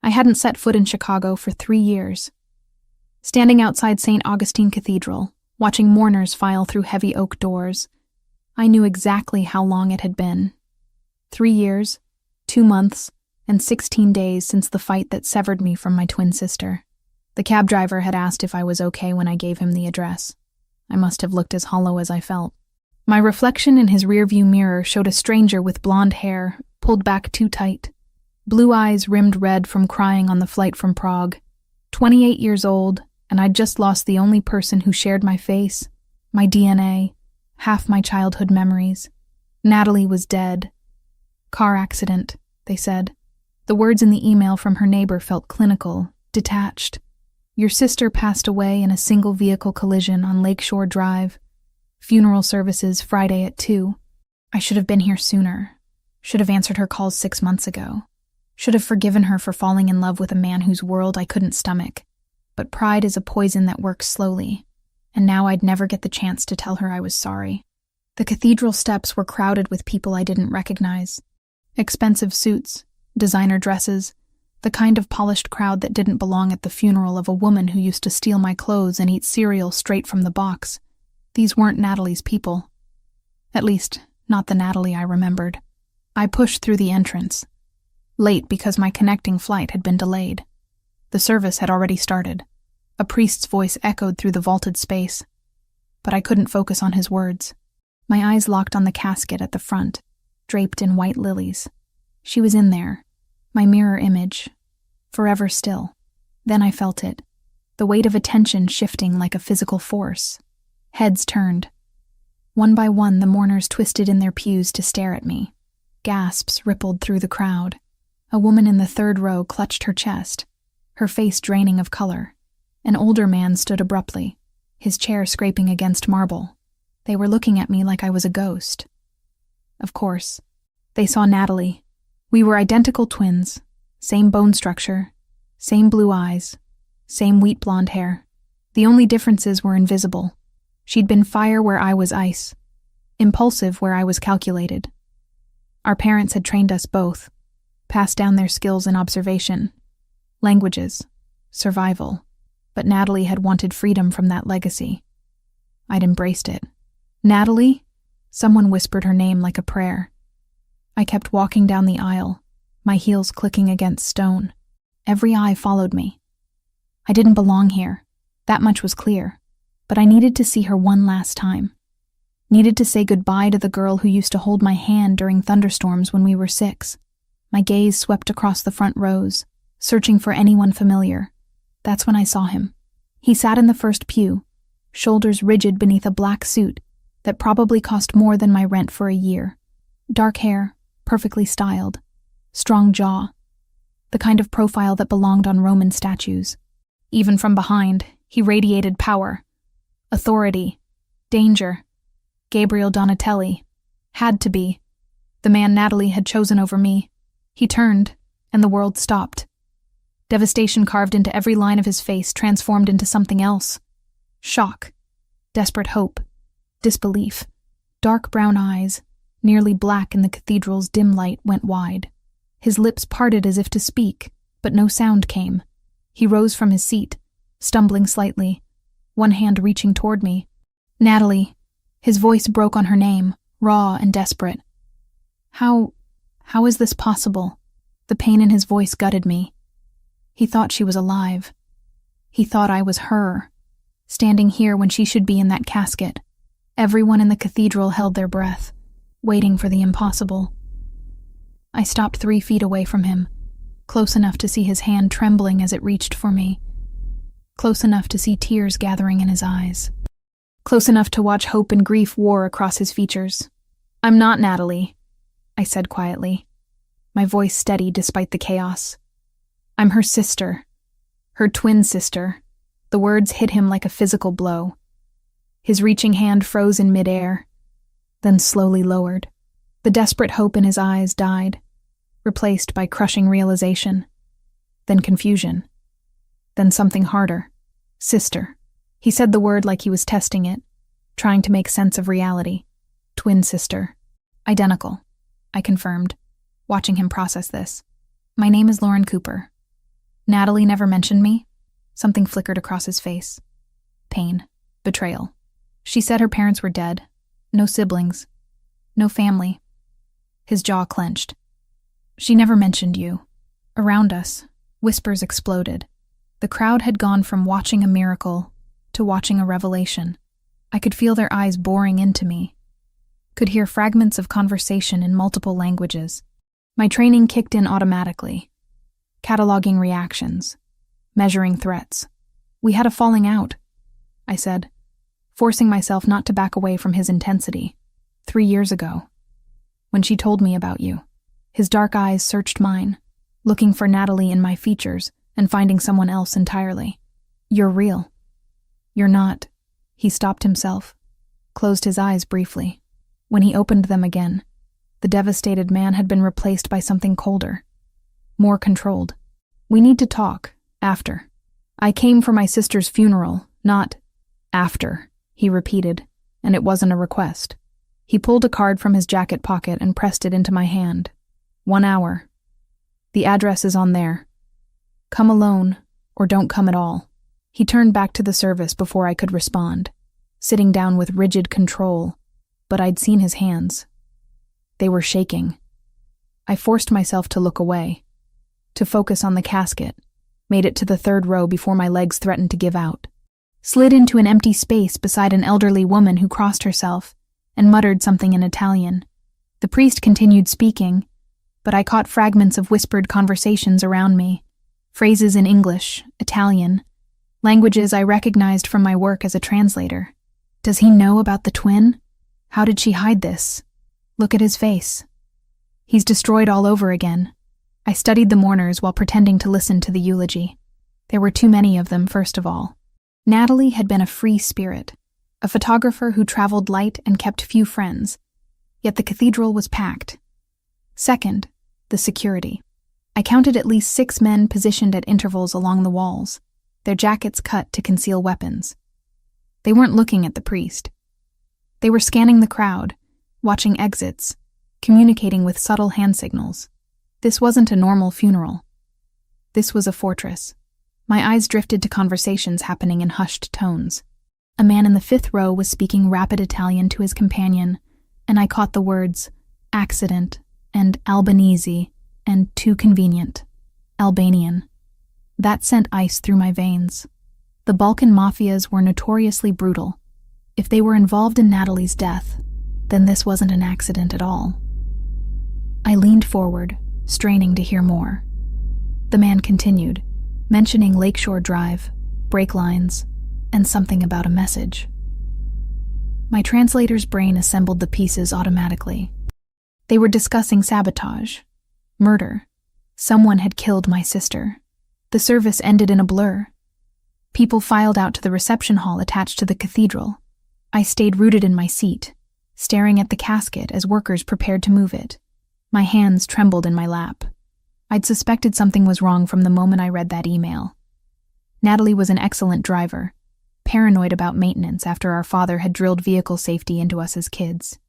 I hadn't set foot in Chicago for 3 years. Standing outside St. Augustine Cathedral, watching mourners file through heavy oak doors, I knew exactly how long it had been. 3 years, 2 months, and 16 days since the fight that severed me from my twin sister. The cab driver had asked if I was okay when I gave him the address. I must have looked as hollow as I felt. My reflection in his rearview mirror showed a stranger with blonde hair, pulled back too tight, blue eyes rimmed red from crying on the flight from Prague, 28 years old, and I'd just lost the only person who shared my face, my DNA, half my childhood memories. Natalie was dead. Car accident, they said. The words in the email from her neighbor felt clinical, detached. Your sister passed away in a single-vehicle collision on Lakeshore Drive. Funeral services Friday at 2. I should have been here sooner. Should have answered her calls 6 months ago. Should have forgiven her for falling in love with a man whose world I couldn't stomach. But pride is a poison that works slowly, and now I'd never get the chance to tell her I was sorry. The cathedral steps were crowded with people I didn't recognize. Expensive suits, designer dresses, the kind of polished crowd that didn't belong at the funeral of a woman who used to steal my clothes and eat cereal straight from the box. These weren't Natalie's people. At least, not the Natalie I remembered. I pushed through the entrance. Late because my connecting flight had been delayed. The service had already started. A priest's voice echoed through the vaulted space. But I couldn't focus on his words. My eyes locked on the casket at the front, draped in white lilies. She was in there, my mirror image, forever still. Then I felt it, the weight of attention shifting like a physical force. Heads turned. One by one, the mourners twisted in their pews to stare at me. Gasps rippled through the crowd. A woman in the third row clutched her chest, her face draining of color. An older man stood abruptly, his chair scraping against marble. They were looking at me like I was a ghost. Of course, they saw Natalie. We were identical twins, same bone structure, same blue eyes, same wheat blonde hair. The only differences were invisible. She'd been fire where I was ice, impulsive where I was calculated. Our parents had trained us both, passed down their skills in observation, languages, survival, but Natalie had wanted freedom from that legacy. I'd embraced it. Natalie? Someone whispered her name like a prayer. I kept walking down the aisle, my heels clicking against stone. Every eye followed me. I didn't belong here. That much was clear. But I needed to see her one last time. Needed to say goodbye to the girl who used to hold my hand during thunderstorms when we were 6. My gaze swept across the front rows, searching for anyone familiar. That's when I saw him. He sat in the first pew, shoulders rigid beneath a black suit that probably cost more than my rent for a year. Dark hair, perfectly styled. Strong jaw. The kind of profile that belonged on Roman statues. Even from behind, he radiated power. Authority. Danger. Gabriel Donatelli. Had to be. The man Natalie had chosen over me. He turned, and the world stopped. Devastation carved into every line of his face, transformed into something else. Shock. Desperate hope. Disbelief. Dark brown eyes, nearly black in the cathedral's dim light, went wide. His lips parted as if to speak, but no sound came. He rose from his seat, stumbling slightly, one hand reaching toward me. Natalie. His voice broke on her name, raw and desperate. How is this possible? The pain in his voice gutted me. He thought she was alive. He thought I was her, standing here when she should be in that casket. Everyone in the cathedral held their breath, waiting for the impossible. I stopped 3 feet away from him, close enough to see his hand trembling as it reached for me, close enough to see tears gathering in his eyes, close enough to watch hope and grief war across his features. "I'm not Natalie," I said quietly, my voice steady despite the chaos. "I'm her sister, her twin sister." The words hit him like a physical blow. His reaching hand froze in midair, then slowly lowered. The desperate hope in his eyes died, replaced by crushing realization, then confusion, then something harder. Sister. He said the word like he was testing it, trying to make sense of reality. Twin sister. Identical, I confirmed, watching him process this. "My name is Lauren Cooper." Natalie never mentioned me? Something flickered across his face. Pain. Betrayal. She said her parents were dead. No siblings. No family. His jaw clenched. She never mentioned you. Around us, whispers exploded. The crowd had gone from watching a miracle to watching a revelation. I could feel their eyes boring into me. Could hear fragments of conversation in multiple languages. My training kicked in automatically. Cataloging reactions. Measuring threats. We had a falling out, I said, forcing myself not to back away from his intensity. 3 years ago. When she told me about you. His dark eyes searched mine, looking for Natalie in my features and finding someone else entirely. You're real. You're not. He stopped himself, closed his eyes briefly. When he opened them again, the devastated man had been replaced by something colder, more controlled. We need to talk, after. I came for my sister's funeral, not after, he repeated, and it wasn't a request. He pulled a card from his jacket pocket and pressed it into my hand. 1 hour. The address is on there. Come alone, or don't come at all. He turned back to the service before I could respond, sitting down with rigid control, but I'd seen his hands. They were shaking. I forced myself to look away, to focus on the casket, made it to the 3rd row before my legs threatened to give out, slid into an empty space beside an elderly woman who crossed herself and muttered something in Italian. The priest continued speaking, but I caught fragments of whispered conversations around me, phrases in English, Italian, languages I recognized from my work as a translator. Does he know about the twin? How did she hide this? Look at his face. He's destroyed all over again. I studied the mourners while pretending to listen to the eulogy. There were too many of them, first of all. Natalie had been a free spirit, a photographer who traveled light and kept few friends, yet the cathedral was packed. Second, the security. I counted at least 6 men positioned at intervals along the walls, their jackets cut to conceal weapons. They weren't looking at the priest. They were scanning the crowd, watching exits, communicating with subtle hand signals. This wasn't a normal funeral. This was a fortress. My eyes drifted to conversations happening in hushed tones. A man in the 5th row was speaking rapid Italian to his companion, and I caught the words accident and Albanese and too convenient, Albanian. That sent ice through my veins. The Balkan mafias were notoriously brutal. If they were involved in Natalie's death, then this wasn't an accident at all. I leaned forward, straining to hear more. The man continued, mentioning Lakeshore Drive, brake lines, and something about a message. My translator's brain assembled the pieces automatically. They were discussing sabotage, murder. Someone had killed my sister. The service ended in a blur. People filed out to the reception hall attached to the cathedral. I stayed rooted in my seat, staring at the casket as workers prepared to move it. My hands trembled in my lap. I'd suspected something was wrong from the moment I read that email. Natalie was an excellent driver, paranoid about maintenance after our father had drilled vehicle safety into us as kids.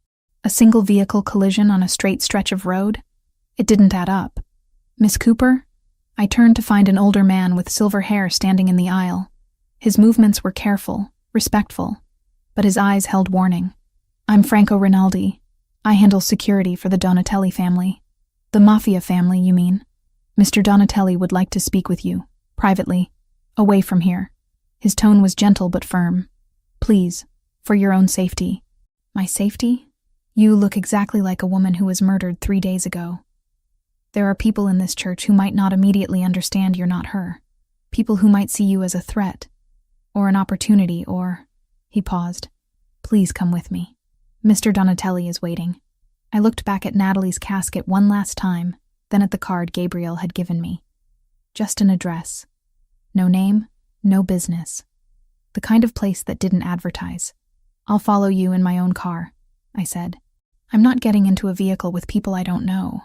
A single vehicle collision on a straight stretch of road? It didn't add up. Miss Cooper? I turned to find an older man with silver hair standing in the aisle. His movements were careful, respectful, but his eyes held warning. I'm Franco Rinaldi. I handle security for the Donatelli family. The Mafia family, you mean? Mr. Donatelli would like to speak with you, privately, away from here. His tone was gentle but firm. Please, for your own safety. My safety? You look exactly like a woman who was murdered 3 days ago. There are people in this church who might not immediately understand you're not her. People who might see you as a threat, or an opportunity, or... He paused. Please come with me. Mr. Donatelli is waiting. I looked back at Natalie's casket one last time, then at the card Gabriel had given me. Just an address. No name, no business. The kind of place that didn't advertise. I'll follow you in my own car, I said. I'm not getting into a vehicle with people I don't know.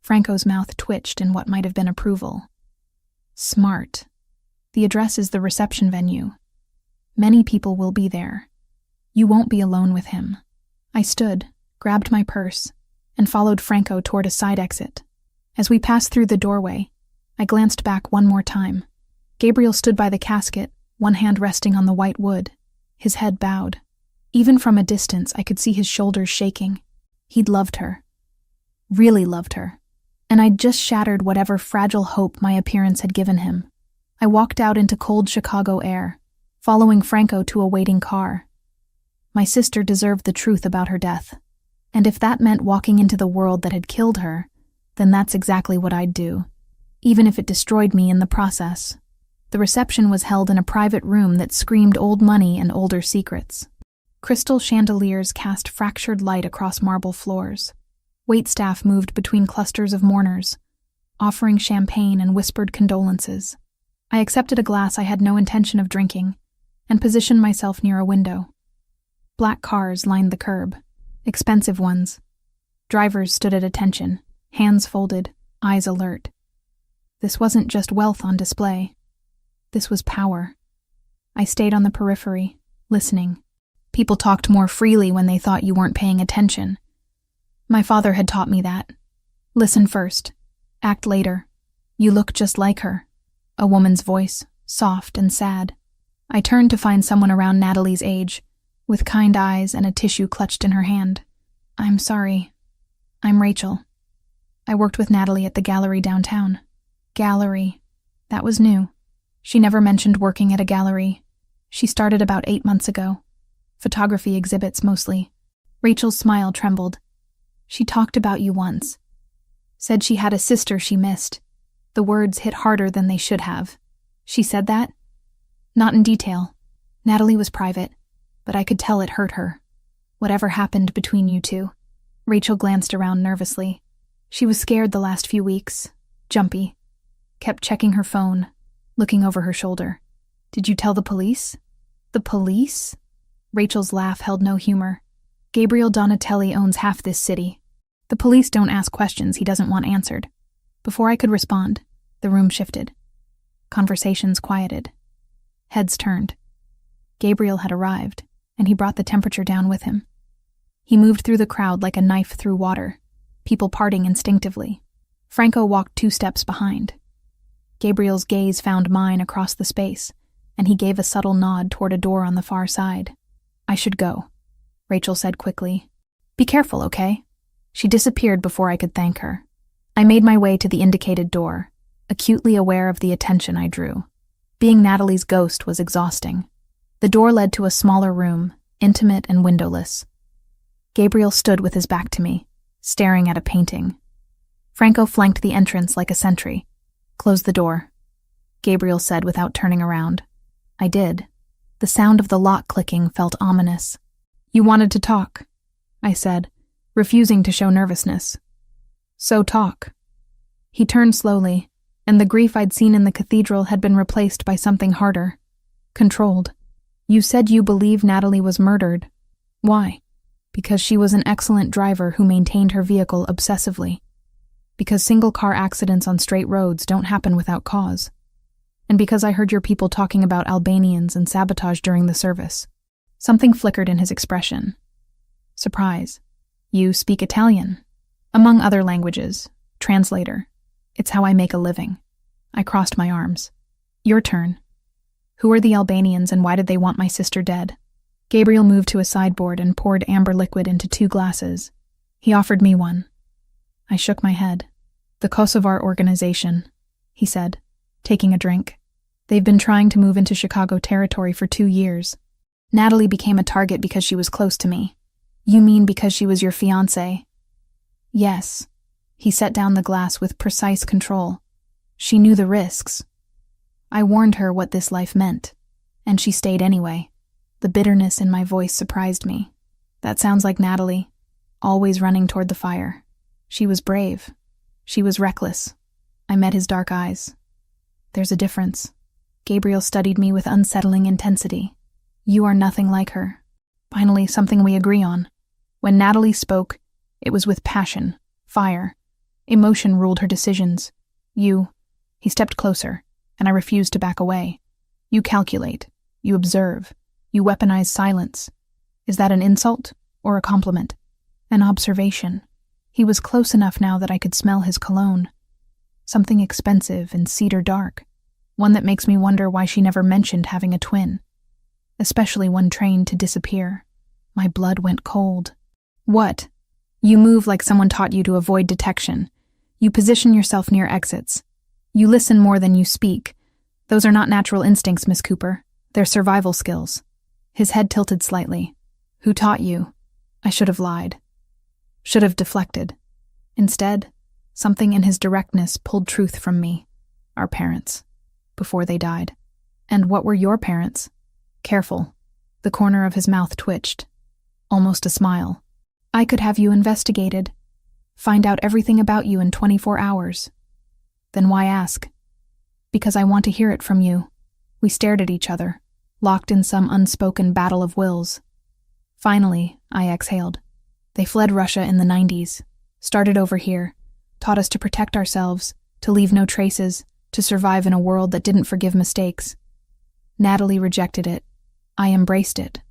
Franco's mouth twitched in what might have been approval. Smart. The address is the reception venue. Many people will be there. You won't be alone with him. I stood, grabbed my purse, and followed Franco toward a side exit. As we passed through the doorway, I glanced back one more time. Gabriel stood by the casket, one hand resting on the white wood, his head bowed. Even from a distance, I could see his shoulders shaking. He'd loved her. Really loved her. And I'd just shattered whatever fragile hope my appearance had given him. I walked out into cold Chicago air, following Franco to a waiting car. My sister deserved the truth about her death. And if that meant walking into the world that had killed her, then that's exactly what I'd do, even if it destroyed me in the process. The reception was held in a private room that screamed old money and older secrets. Crystal chandeliers cast fractured light across marble floors. Waitstaff moved between clusters of mourners, offering champagne and whispered condolences. I accepted a glass I had no intention of drinking and positioned myself near a window. Black cars lined the curb, expensive ones. Drivers stood at attention, hands folded, eyes alert. This wasn't just wealth on display. This was power. I stayed on the periphery, listening. People talked more freely when they thought you weren't paying attention. My father had taught me that. Listen first. Act later. You look just like her. A woman's voice, soft and sad. I turned to find someone around Natalie's age, with kind eyes and a tissue clutched in her hand. I'm sorry. I'm Rachel. I worked with Natalie at the gallery downtown. Gallery. That was new. She never mentioned working at a gallery. She started about 8 months ago. Photography exhibits mostly. Rachel's smile trembled. She talked about you once. Said she had a sister she missed. The words hit harder than they should have. She said that? Not in detail. Natalie was private, but I could tell it hurt her. Whatever happened between you two. Rachel glanced around nervously. She was scared the last few weeks. Jumpy. Kept checking her phone, looking over her shoulder. Did you tell the police? The police? Rachel's laugh held no humor. Gabriel Donatelli owns half this city. The police don't ask questions he doesn't want answered. Before I could respond, the room shifted. Conversations quieted. Heads turned. Gabriel had arrived, and he brought the temperature down with him. He moved through the crowd like a knife through water, people parting instinctively. Franco walked 2 steps behind. Gabriel's gaze found mine across the space, and he gave a subtle nod toward a door on the far side. I should go, Rachel said quickly. Be careful, okay? She disappeared before I could thank her. I made my way to the indicated door, acutely aware of the attention I drew. Being Natalie's ghost was exhausting. The door led to a smaller room, intimate and windowless. Gabriel stood with his back to me, staring at a painting. Franco flanked the entrance like a sentry. Close the door, Gabriel said without turning around. I did. The sound of the lock clicking felt ominous. You wanted to talk, I said, refusing to show nervousness. So talk. He turned slowly, and the grief I'd seen in the cathedral had been replaced by something harder. Controlled. You said you believe Natalie was murdered. Why? Because she was an excellent driver who maintained her vehicle obsessively. Because single-car accidents on straight roads don't happen without cause. And because I heard your people talking about Albanians and sabotage during the service. Something flickered in his expression. Surprise. You speak Italian. Among other languages. Translator. It's how I make a living. I crossed my arms. Your turn. Who are the Albanians and why did they want my sister dead? Gabriel moved to a sideboard and poured amber liquid into 2 glasses. He offered me one. I shook my head. The Kosovar organization, he said, taking a drink. They've been trying to move into Chicago territory for 2 years. Natalie became a target because she was close to me. You mean because she was your fiancée? Yes. He set down the glass with precise control. She knew the risks. I warned her what this life meant, and she stayed anyway. The bitterness in my voice surprised me. That sounds like Natalie, always running toward the fire. She was brave. She was reckless. I met his dark eyes. There's a difference. Gabriel studied me with unsettling intensity. You are nothing like her. Finally, something we agree on. When Natalie spoke, it was with passion, fire. Emotion ruled her decisions. He stepped closer, and I refused to back away. You calculate. You observe. You weaponize silence. Is that an insult or a compliment? An observation. He was close enough now that I could smell his cologne. Something expensive and cedar dark. One that makes me wonder why she never mentioned having a twin. Especially one trained to disappear. My blood went cold. What? You move like someone taught you to avoid detection. You position yourself near exits. You listen more than you speak. Those are not natural instincts, Miss Cooper. They're survival skills. His head tilted slightly. Who taught you? I should have lied. Should have deflected. Instead, something in his directness pulled truth from me. Our parents. Before they died. And what were your parents? Careful. The corner of his mouth twitched. Almost a smile. I could have you investigated. Find out everything about you in 24 hours. Then why ask? Because I want to hear it from you. We stared at each other, locked in some unspoken battle of wills. Finally, I exhaled. They fled Russia in the 90s, started over here, taught us to protect ourselves, to leave no traces, to survive in a world that didn't forgive mistakes. Natalie rejected it. I embraced it.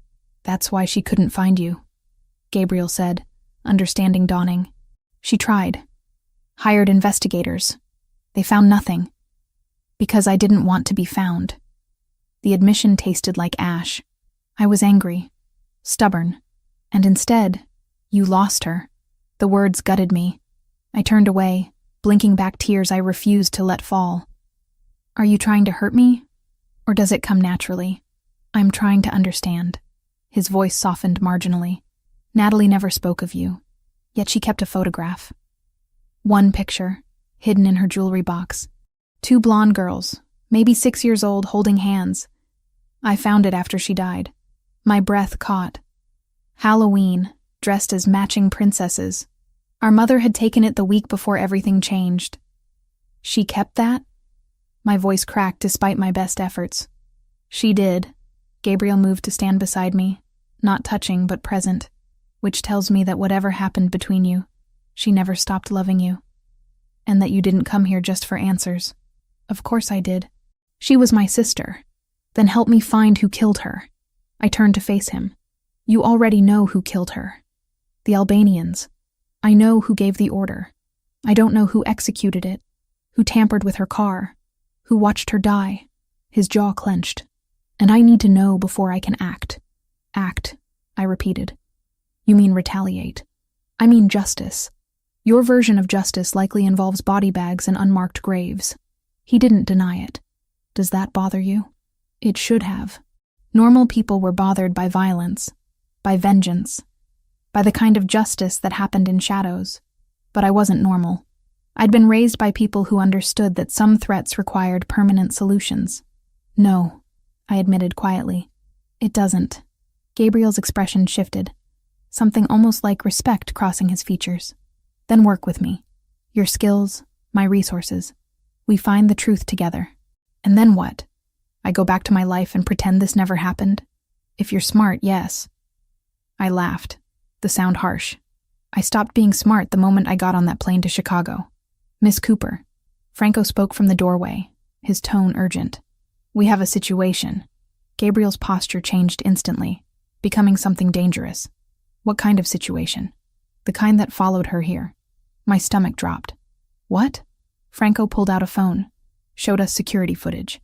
That's why she couldn't find you, Gabriel said, understanding dawning. She tried. Hired investigators. They found nothing. Because I didn't want to be found. The admission tasted like ash. I was angry, stubborn, and instead, you lost her. The words gutted me. I turned away, blinking back tears I refused to let fall. Are you trying to hurt me? Or does it come naturally? I'm trying to understand. His voice softened marginally. Natalie never spoke of you, yet she kept a photograph. One picture, hidden in her jewelry box. 2 blonde girls, maybe 6 years old, holding hands. I found it after she died. My breath caught. Halloween, dressed as matching princesses. Our mother had taken it the week before everything changed. She kept that? My voice cracked despite my best efforts. She did. Gabriel moved to stand beside me, not touching but present, which tells me that whatever happened between you, she never stopped loving you. And that you didn't come here just for answers. Of course I did. She was my sister. Then help me find who killed her. I turned to face him. You already know who killed her. The Albanians. I know who gave the order. I don't know who executed it, who tampered with her car, who watched her die. His jaw clenched. And I need to know before I can act. Act, I repeated. You mean retaliate. I mean justice. Your version of justice likely involves body bags and unmarked graves. He didn't deny it. Does that bother you? It should have. Normal people were bothered by violence, by vengeance, by the kind of justice that happened in shadows. But I wasn't normal. I'd been raised by people who understood that some threats required permanent solutions. No, I admitted quietly. It doesn't. Gabriel's expression shifted, something almost like respect crossing his features. Then work with me. Your skills, my resources. We find the truth together. And then what? I go back to my life and pretend this never happened? If you're smart, yes. I laughed, the sound harsh. I stopped being smart the moment I got on that plane to Chicago. Miss Cooper. Franco spoke from the doorway, his tone urgent. We have a situation. Gabriel's posture changed instantly, becoming something dangerous. What kind of situation? The kind that followed her here. My stomach dropped. What? Franco pulled out a phone, showed us security footage.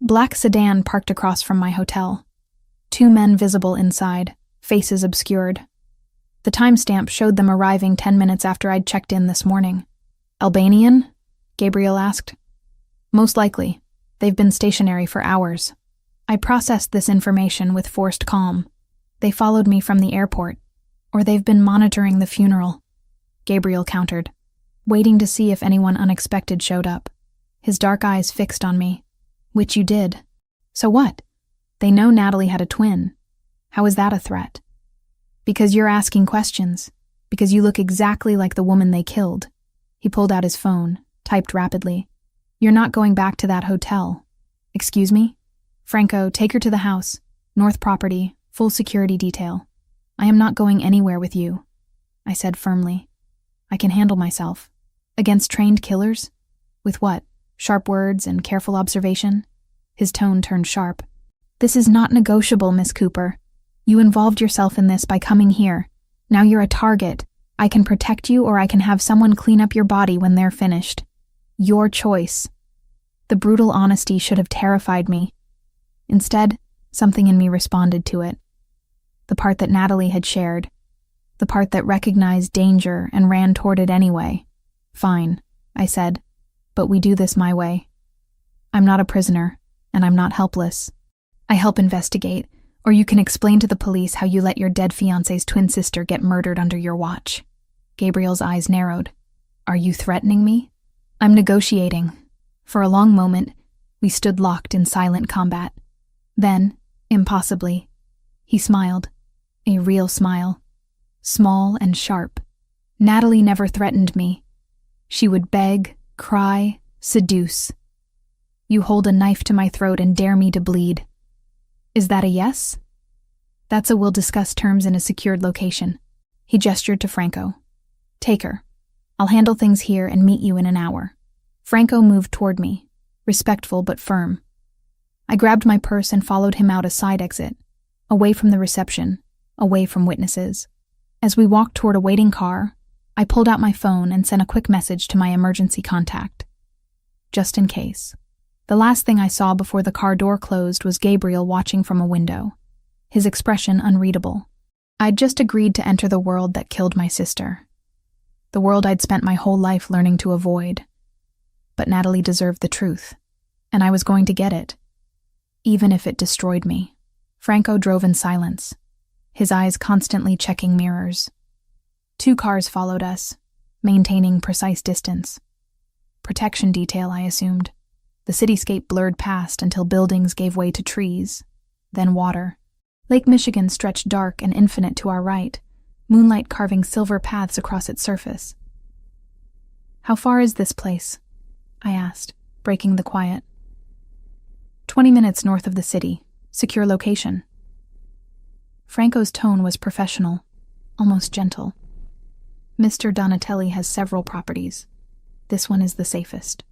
Black sedan parked across from my hotel. 2 men visible inside, faces obscured. The timestamp showed them arriving 10 minutes after I'd checked in this morning. Albanian? Gabriel asked. Most likely. They've been stationary for hours. I processed this information with forced calm. They followed me from the airport. Or they've been monitoring the funeral. Gabriel countered, waiting to see if anyone unexpected showed up. His dark eyes fixed on me. Which you did. So what? They know Natalie had a twin. How is that a threat? Because you're asking questions. Because you look exactly like the woman they killed. He pulled out his phone, typed rapidly. You're not going back to that hotel. Excuse me? Franco, take her to the house. North property, full security detail. I am not going anywhere with you, I said firmly. I can handle myself. Against trained killers? With what? Sharp words and careful observation? His tone turned sharp. This is not negotiable, Miss Cooper. You involved yourself in this by coming here. Now you're a target. I can protect you or I can have someone clean up your body when they're finished. Your choice. The brutal honesty should have terrified me. Instead, something in me responded to it. The part that Natalie had shared. The part that recognized danger and ran toward it anyway. Fine, I said, but we do this my way. I'm not a prisoner, and I'm not helpless. I help investigate, or you can explain to the police how you let your dead fiancé's twin sister get murdered under your watch. Gabriel's eyes narrowed. Are you threatening me? I'm negotiating. For a long moment, we stood locked in silent combat. Then, impossibly, he smiled. A real smile. Small and sharp. Natalie never threatened me. She would beg, cry, seduce. You hold a knife to my throat and dare me to bleed. Is that a yes? That's a we'll discuss terms in a secured location. He gestured to Franco. Take her. I'll handle things here and meet you in an hour. Franco moved toward me, respectful but firm. I grabbed my purse and followed him out a side exit, away from the reception, away from witnesses. As we walked toward a waiting car, I pulled out my phone and sent a quick message to my emergency contact. Just in case. The last thing I saw before the car door closed was Gabriel watching from a window, his expression unreadable. I'd just agreed to enter the world that killed my sister. The world I'd spent my whole life learning to avoid. But Natalie deserved the truth, and I was going to get it, even if it destroyed me. Franco drove in silence, his eyes constantly checking mirrors. 2 cars followed us, maintaining precise distance. Protection detail, I assumed. The cityscape blurred past until buildings gave way to trees, then water. Lake Michigan stretched dark and infinite to our right, moonlight carving silver paths across its surface. How far is this place? I asked, breaking the quiet. 20 minutes north of the city. Secure location. Franco's tone was professional, almost gentle. Mr. Donatelli has several properties. This one is the safest.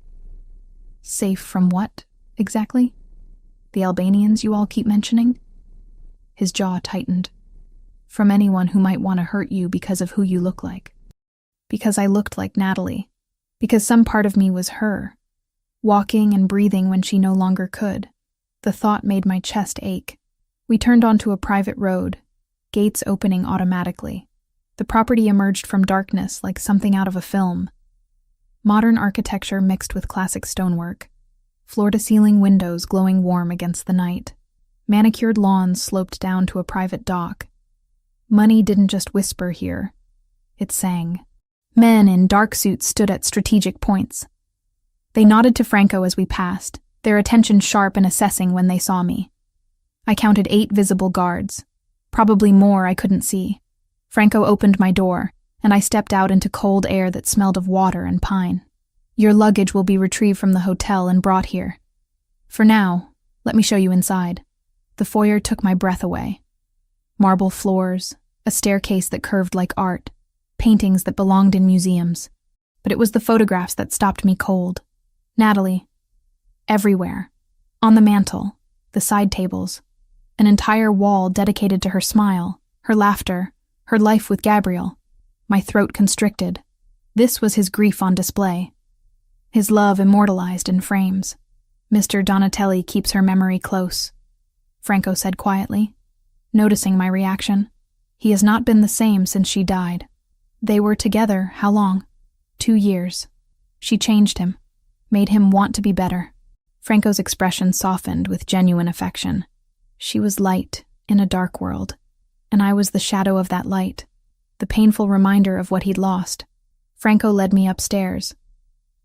Safe from what, exactly? The Albanians you all keep mentioning? His jaw tightened. From anyone who might want to hurt you because of who you look like. Because I looked like Natalie. Because some part of me was her. Walking and breathing when she no longer could. The thought made my chest ache. We turned onto a private road, gates opening automatically. The property emerged from darkness like something out of a film. Modern architecture mixed with classic stonework. Floor-to-ceiling windows glowing warm against the night. Manicured lawns sloped down to a private dock. Money didn't just whisper here. It sang. Men in dark suits stood at strategic points. They nodded to Franco as we passed, their attention sharp and assessing when they saw me. I counted 8 visible guards. Probably more I couldn't see. Franco opened my door, and I stepped out into cold air that smelled of water and pine. Your luggage will be retrieved from the hotel and brought here. For now, let me show you inside. The foyer took my breath away. Marble floors, a staircase that curved like art, paintings that belonged in museums. But it was the photographs that stopped me cold. Natalie. Everywhere. On the mantel, the side tables. An entire wall dedicated to her smile, her laughter, her life with Gabriel. My throat constricted. This was his grief on display. His love immortalized in frames. Mr. Donatelli keeps her memory close, Franco said quietly, noticing my reaction. He has not been the same since she died. They were together, how long? 2 years. She changed him, made him want to be better. Franco's expression softened with genuine affection. She was light in a dark world, and I was the shadow of that light, the painful reminder of what he'd lost. Franco led me upstairs,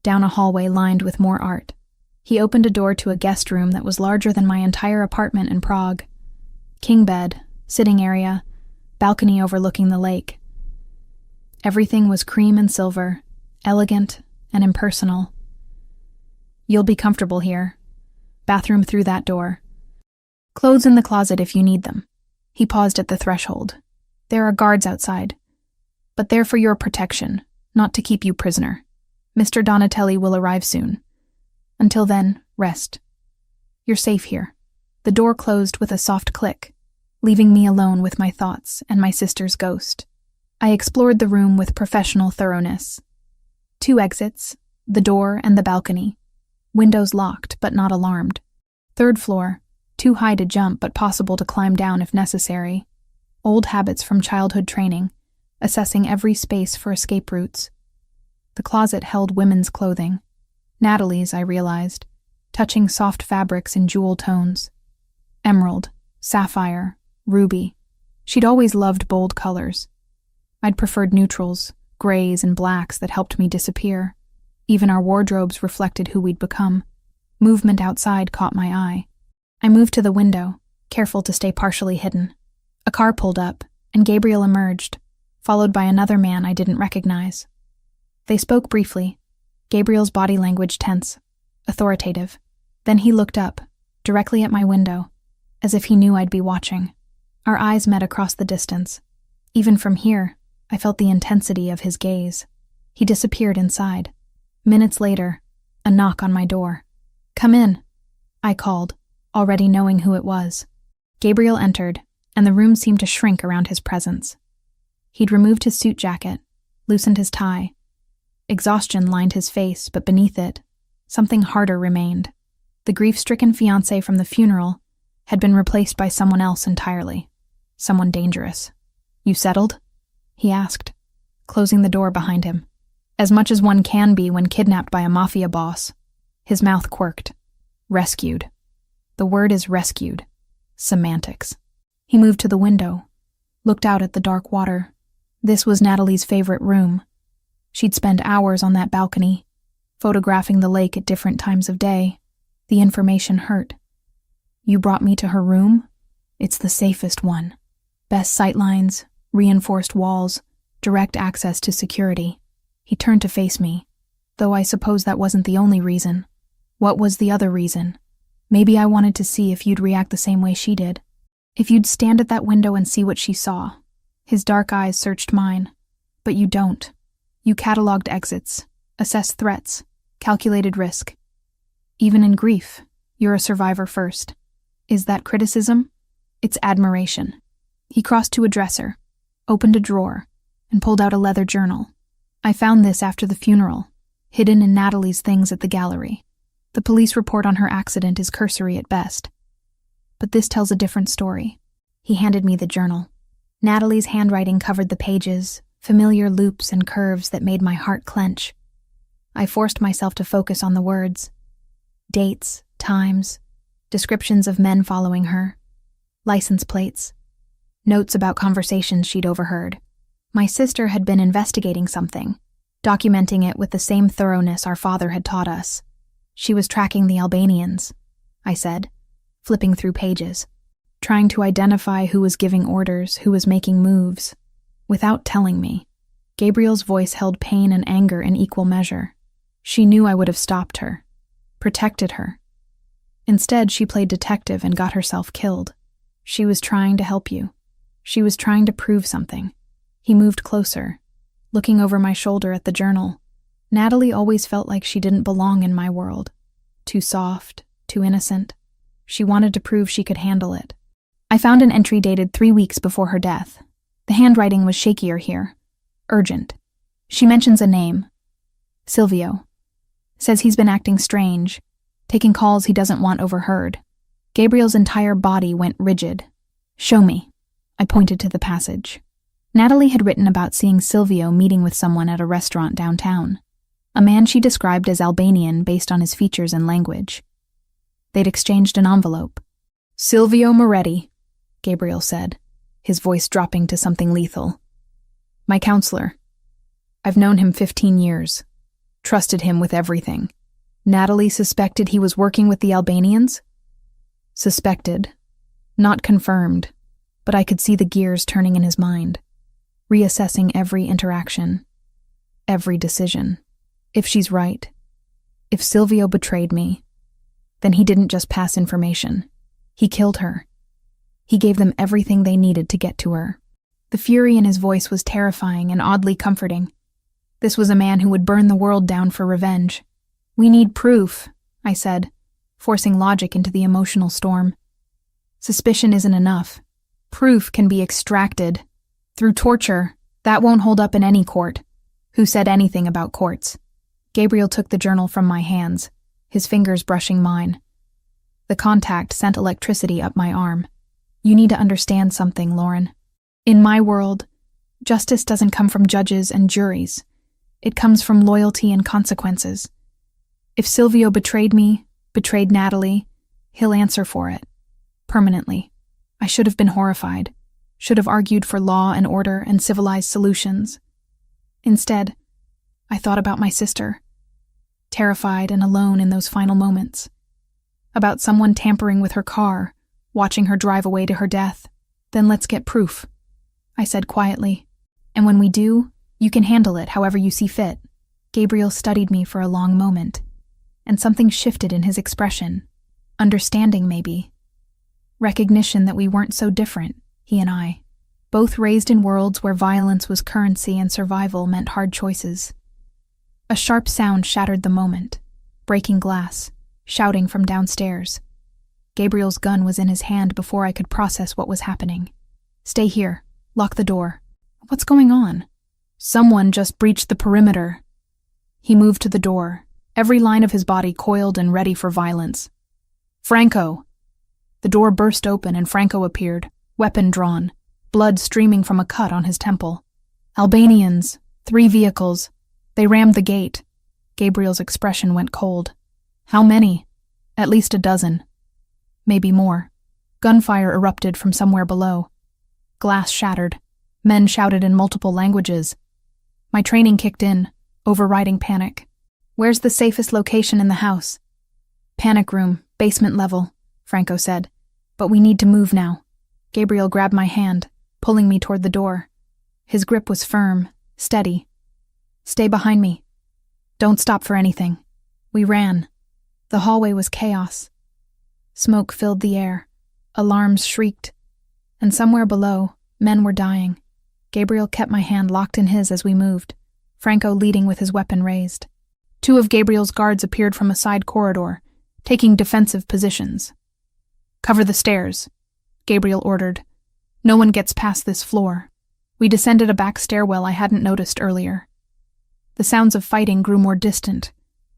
down a hallway lined with more art. He opened a door to a guest room that was larger than my entire apartment in Prague. King bed, sitting area, balcony overlooking the lake. Everything was cream and silver, elegant and impersonal. You'll be comfortable here. Bathroom through that door. Clothes in the closet if you need them. He paused at the threshold. There are guards outside, but they're for your protection, not to keep you prisoner. Mr. Donatelli will arrive soon. Until then, rest. You're safe here. The door closed with a soft click, leaving me alone with my thoughts and my sister's ghost. I explored the room with professional thoroughness. 2 exits, The door and the balcony. Windows locked, but not alarmed. Third floor, too high to jump, but possible to climb down if necessary. Old habits from childhood training, assessing every space for escape routes. The closet held women's clothing. Natalie's, I realized, touching soft fabrics in jewel tones. Emerald, sapphire, ruby. She'd always loved bold colors. I'd preferred neutrals, grays and blacks that helped me disappear. Even our wardrobes reflected who we'd become. Movement outside caught my eye. I moved to the window, careful to stay partially hidden. A car pulled up, and Gabriel emerged, followed by another man I didn't recognize. They spoke briefly, Gabriel's body language tense, authoritative. Then he looked up, directly at my window, as if he knew I'd be watching. Our eyes met across the distance. Even from here, I felt the intensity of his gaze. He disappeared inside. Minutes later, a knock on my door. "Come in," I called, already knowing who it was. Gabriel entered, and the room seemed to shrink around his presence. He'd removed his suit jacket, loosened his tie. Exhaustion lined his face, but beneath it, something harder remained. The grief-stricken fiancé from the funeral had been replaced by someone else entirely. Someone dangerous. "You settled?" he asked, closing the door behind him. As much as one can be when kidnapped by a Mafia boss. His mouth quirked. Rescued. The word is rescued. Semantics. He moved to the window, looked out at the dark water. This was Natalie's favorite room. She'd spend hours on that balcony, photographing the lake at different times of day. The information hurt. "You brought me to her room? It's the safest one. Best sightlines, reinforced walls, direct access to security." He turned to face me, though I suppose that wasn't the only reason. What was the other reason? Maybe I wanted to see if you'd react the same way she did. If you'd stand at that window and see what she saw. His dark eyes searched mine. But you don't. You cataloged exits, assessed threats, calculated risk. Even in grief, you're a survivor first. Is that criticism? It's admiration. He crossed to a dresser, opened a drawer, and pulled out a leather journal. I found this after the funeral, hidden in Natalie's things at the gallery. The police report on her accident is cursory at best. But this tells a different story. He handed me the journal. Natalie's handwriting covered the pages, familiar loops and curves that made my heart clench. I forced myself to focus on the words. Dates, times, descriptions of men following her, license plates, notes about conversations she'd overheard. My sister had been investigating something, documenting it with the same thoroughness our father had taught us. She was tracking the Albanians, I said, flipping through pages, trying to identify who was giving orders, who was making moves. Without telling me, Gabriel's voice held pain and anger in equal measure. She knew I would have stopped her, protected her. Instead, she played detective and got herself killed. She was trying to help you. She was trying to prove something. He moved closer, looking over my shoulder at the journal. Natalie always felt like she didn't belong in my world. Too soft, too innocent. She wanted to prove she could handle it. I found an entry dated 3 weeks before her death. The handwriting was shakier here. Urgent. She mentions a name. Silvio. Says he's been acting strange, taking calls he doesn't want overheard. Gabriel's entire body went rigid. "Show me." I pointed to the passage. Natalie had written about seeing Silvio meeting with someone at a restaurant downtown. A man she described as Albanian based on his features and language. They'd exchanged an envelope. "Silvio Moretti," Gabriel said, his voice dropping to something lethal. "My counselor. I've known him 15 years. Trusted him with everything. Natalie suspected he was working with the Albanians?" Suspected. Not confirmed, but I could see the gears turning in his mind, reassessing every interaction, every decision. If she's right, if Silvio betrayed me, then he didn't just pass information. He killed her. He gave them everything they needed to get to her. The fury in his voice was terrifying and oddly comforting. This was a man who would burn the world down for revenge. "We need proof," I said, forcing logic into the emotional storm. "Suspicion isn't enough. Proof can be extracted. Through torture. That won't hold up in any court." Who said anything about courts? Gabriel took the journal from my hands, his fingers brushing mine. The contact sent electricity up my arm. You need to understand something, Lauren. In my world, justice doesn't come from judges and juries. It comes from loyalty and consequences. If Silvio betrayed me, betrayed Natalie, he'll answer for it. Permanently. I should have been horrified. Should have argued for law and order and civilized solutions. Instead, I thought about my sister, terrified and alone in those final moments. About someone tampering with her car, watching her drive away to her death. Then let's get proof, I said quietly. And when we do, you can handle it however you see fit. Gabriel studied me for a long moment, and something shifted in his expression. Understanding, maybe. Recognition that we weren't so different, he and I. Both raised in worlds where violence was currency and survival meant hard choices. A sharp sound shattered the moment. Breaking glass, shouting from downstairs. Gabriel's gun was in his hand before I could process what was happening. Stay here. Lock the door. What's going on? Someone just breached the perimeter. He moved to the door, every line of his body coiled and ready for violence. Franco! The door burst open and Franco appeared, weapon drawn, blood streaming from a cut on his temple. Albanians, 3 vehicles. They rammed the gate. Gabriel's expression went cold. How many? At least a dozen. Maybe more. Gunfire erupted from somewhere below. Glass shattered. Men shouted in multiple languages. My training kicked in, overriding panic. Where's the safest location in the house? Panic room, basement level, Franco said. But we need to move now. Gabriel grabbed my hand, pulling me toward the door. His grip was firm, steady. Stay behind me. Don't stop for anything. We ran. The hallway was chaos. Smoke filled the air. Alarms shrieked. And somewhere below, men were dying. Gabriel kept my hand locked in his as we moved, Franco leading with his weapon raised. 2 of Gabriel's guards appeared from a side corridor, taking defensive positions. Cover the stairs, Gabriel ordered. No one gets past this floor. We descended a back stairwell I hadn't noticed earlier. The sounds of fighting grew more distant,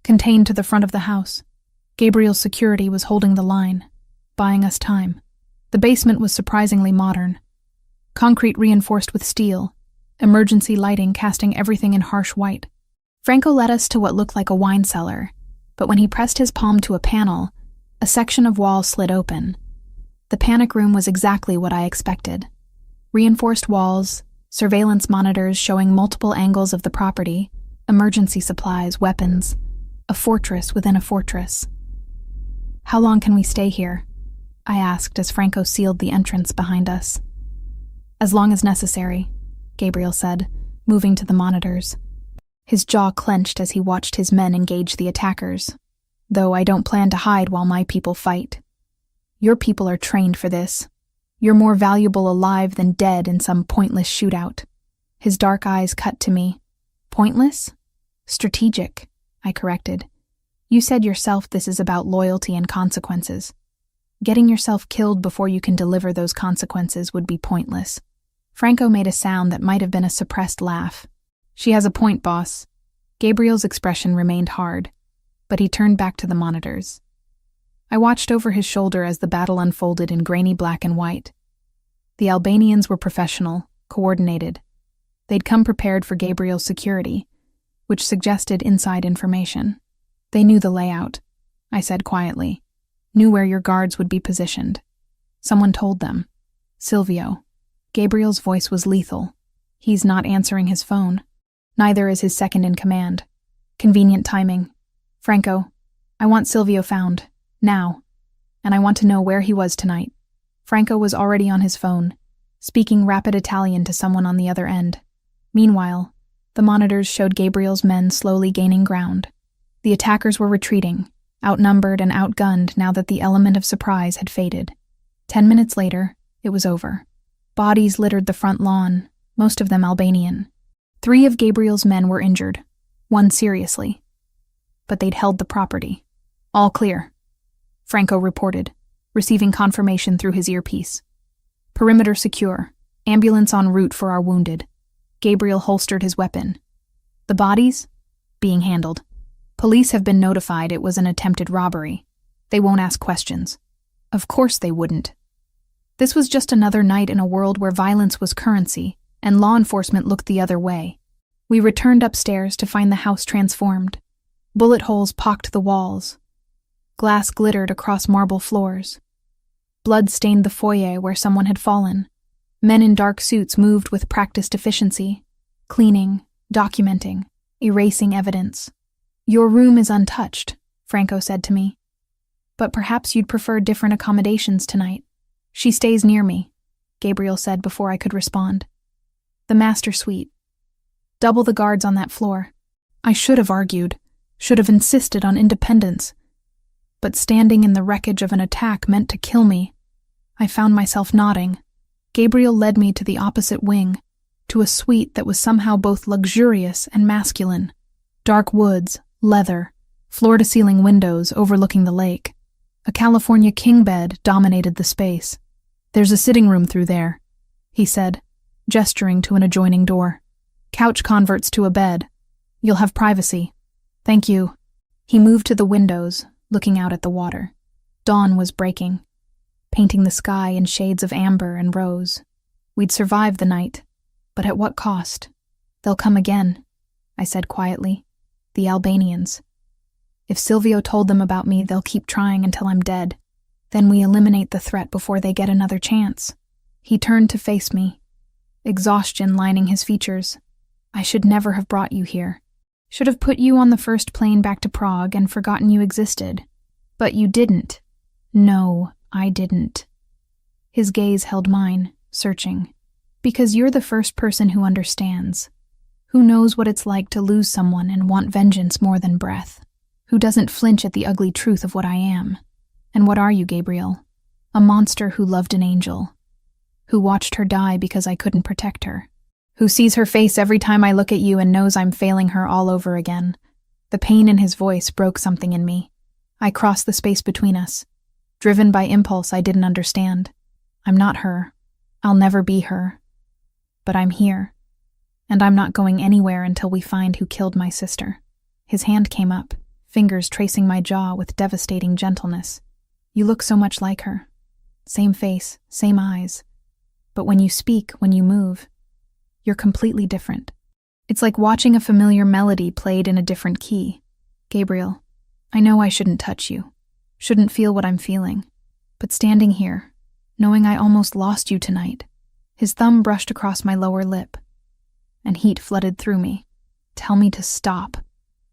contained to the front of the house. Gabriel's security was holding the line, buying us time. The basement was surprisingly modern. Concrete reinforced with steel, emergency lighting casting everything in harsh white. Franco led us to what looked like a wine cellar, but when he pressed his palm to a panel, a section of wall slid open. The panic room was exactly what I expected. Reinforced walls, surveillance monitors showing multiple angles of the property, emergency supplies, weapons, a fortress within a fortress. How long can we stay here? I asked as Franco sealed the entrance behind us. As long as necessary, Gabriel said, moving to the monitors. His jaw clenched as he watched his men engage the attackers. Though I don't plan to hide while my people fight. Your people are trained for this. You're more valuable alive than dead in some pointless shootout. His dark eyes cut to me. Pointless? Strategic, I corrected. You said yourself this is about loyalty and consequences. Getting yourself killed before you can deliver those consequences would be pointless. Franco made a sound that might have been a suppressed laugh. She has a point, boss. Gabriel's expression remained hard, but he turned back to the monitors. I watched over his shoulder as the battle unfolded in grainy black and white. The Albanians were professional, coordinated. They'd come prepared for Gabriel's security, which suggested inside information. They knew the layout, I said quietly. Knew where your guards would be positioned. Someone told them. Silvio. Gabriel's voice was lethal. He's not answering his phone. Neither is his second in command. Convenient timing. Franco, I want Silvio found. Now. And I want to know where he was tonight. Franco was already on his phone, speaking rapid Italian to someone on the other end. Meanwhile, the monitors showed Gabriel's men slowly gaining ground. The attackers were retreating, outnumbered and outgunned now that the element of surprise had faded. 10 minutes later, it was over. Bodies littered the front lawn, most of them Albanian. 3 of Gabriel's men were injured, 1 seriously. But they'd held the property. All clear, Franco reported, receiving confirmation through his earpiece. Perimeter secure, ambulance en route for our wounded. Gabriel holstered his weapon. The bodies? Being handled. Police have been notified it was an attempted robbery. They won't ask questions. Of course they wouldn't. This was just another night in a world where violence was currency, and law enforcement looked the other way. We returned upstairs to find the house transformed. Bullet holes pocked the walls. Glass glittered across marble floors. Blood stained the foyer where someone had fallen. Men in dark suits moved with practiced efficiency, cleaning, documenting, erasing evidence. "Your room is untouched," Franco said to me. "But perhaps you'd prefer different accommodations tonight." "She stays near me," Gabriel said before I could respond. "The master suite. Double the guards on that floor." I should have argued, should have insisted on independence. But standing in the wreckage of an attack meant to kill me. I found myself nodding. Gabriel led me to the opposite wing, to a suite that was somehow both luxurious and masculine. Dark woods, leather, floor-to-ceiling windows overlooking the lake. A California king bed dominated the space. "There's a sitting room through there," he said, gesturing to an adjoining door. "Couch converts to a bed. You'll have privacy." "Thank you." He moved to the windows, looking out at the water. Dawn was breaking, painting the sky in shades of amber and rose. We'd survived the night, but at what cost? "They'll come again," I said quietly. "The Albanians. If Silvio told them about me, they'll keep trying until I'm dead. Then we eliminate the threat before they get another chance." He turned to face me, exhaustion lining his features. "I should never have brought you here. Should have put you on the first plane back to Prague and forgotten you existed. But you didn't." "No, I didn't." His gaze held mine, searching. "Because you're the first person who understands. Who knows what it's like to lose someone and want vengeance more than breath. Who doesn't flinch at the ugly truth of what I am. And what are you, Gabriel? A monster who loved an angel. Who watched her die because I couldn't protect her. Who sees her face every time I look at you and knows I'm failing her all over again." The pain in his voice broke something in me. I crossed the space between us. Driven by impulse I didn't understand. I'm not her. I'll never be her. But I'm here. And I'm not going anywhere until we find who killed my sister. His hand came up, fingers tracing my jaw with devastating gentleness. "You look so much like her. Same face, same eyes. But when you speak, when you move, you're completely different. It's like watching a familiar melody played in a different key. Gabriel, I know I shouldn't touch you, shouldn't feel what I'm feeling. But standing here, knowing I almost lost you tonight," his thumb brushed across my lower lip, and heat flooded through me. "Tell me to stop."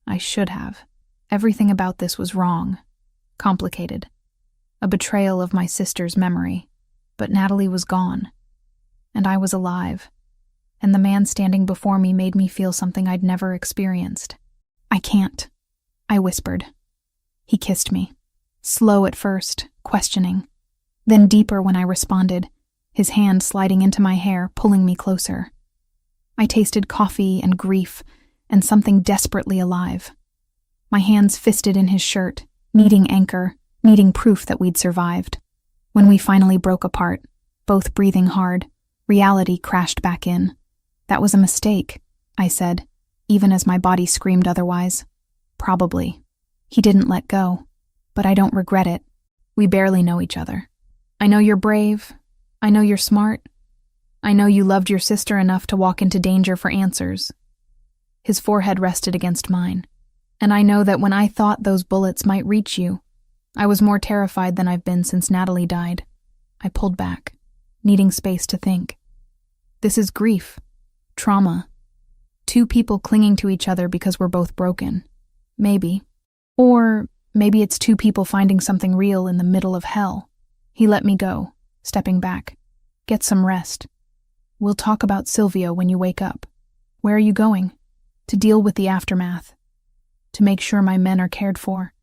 I should have. Everything about this was wrong, complicated. A betrayal of my sister's memory. But Natalie was gone. And I was alive. And the man standing before me made me feel something I'd never experienced. "I can't," I whispered. He kissed me. Slow at first, questioning. Then deeper when I responded, his hand sliding into my hair, pulling me closer. I tasted coffee and grief and something desperately alive. My hands fisted in his shirt, needing anchor, needing proof that we'd survived. When we finally broke apart, both breathing hard, reality crashed back in. "That was a mistake," I said, even as my body screamed otherwise. "Probably." He didn't let go, but I don't regret it. We barely know each other. I know you're brave. I know you're smart. I know you loved your sister enough to walk into danger for answers. His forehead rested against mine. And I know that when I thought those bullets might reach you, I was more terrified than I've been since Natalie died. I pulled back, needing space to think. This is grief. Trauma. Two people clinging to each other because we're both broken. Maybe. Or maybe it's two people finding something real in the middle of hell. He let me go, stepping back. "Get some rest. We'll talk about Silvio when you wake up." "Where are you going?" "To deal with the aftermath. To make sure my men are cared for.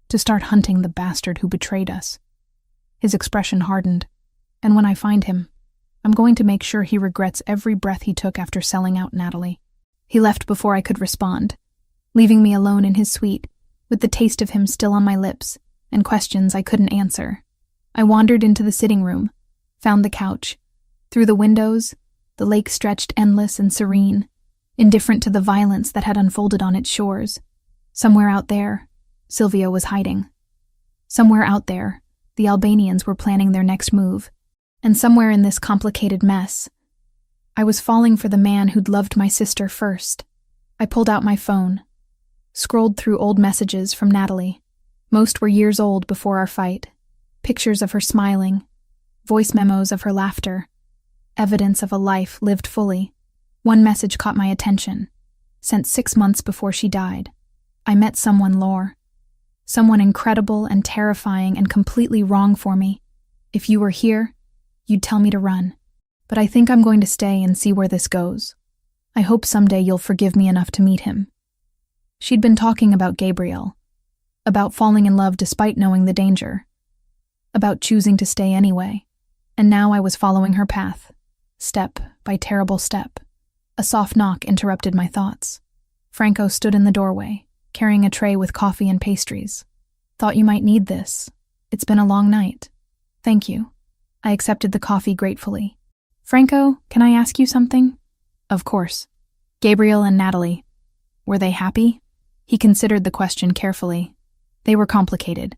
To start hunting the bastard who betrayed us." His expression hardened. "And when I find him, I'm going to make sure he regrets every breath he took after selling out Natalie." He left before I could respond, leaving me alone in his suite, with the taste of him still on my lips, and questions I couldn't answer. I wandered into the sitting room, found the couch. Through the windows, the lake stretched endless and serene, indifferent to the violence that had unfolded on its shores. Somewhere out there, Silvio was hiding. Somewhere out there, the Albanians were planning their next move. And somewhere in this complicated mess, I was falling for the man who'd loved my sister first. I pulled out my phone, scrolled through old messages from Natalie. Most were years old before our fight. Pictures of her smiling, voice memos of her laughter, evidence of a life lived fully. One message caught my attention, sent 6 months before she died. I met someone, Lore. Someone incredible and terrifying and completely wrong for me. If you were here, you'd tell me to run. But I think I'm going to stay and see where this goes. I hope someday you'll forgive me enough to meet him. She'd been talking about Gabriel, about falling in love despite knowing the danger, about choosing to stay anyway. And now I was following her path, step by terrible step. A soft knock interrupted my thoughts. Franco stood in the doorway, carrying a tray with coffee and pastries. Thought you might need this. It's been a long night. Thank you. I accepted the coffee gratefully. Franco, can I ask you something? Of course. Gabriel and Natalie. Were they happy? He considered the question carefully. They were complicated.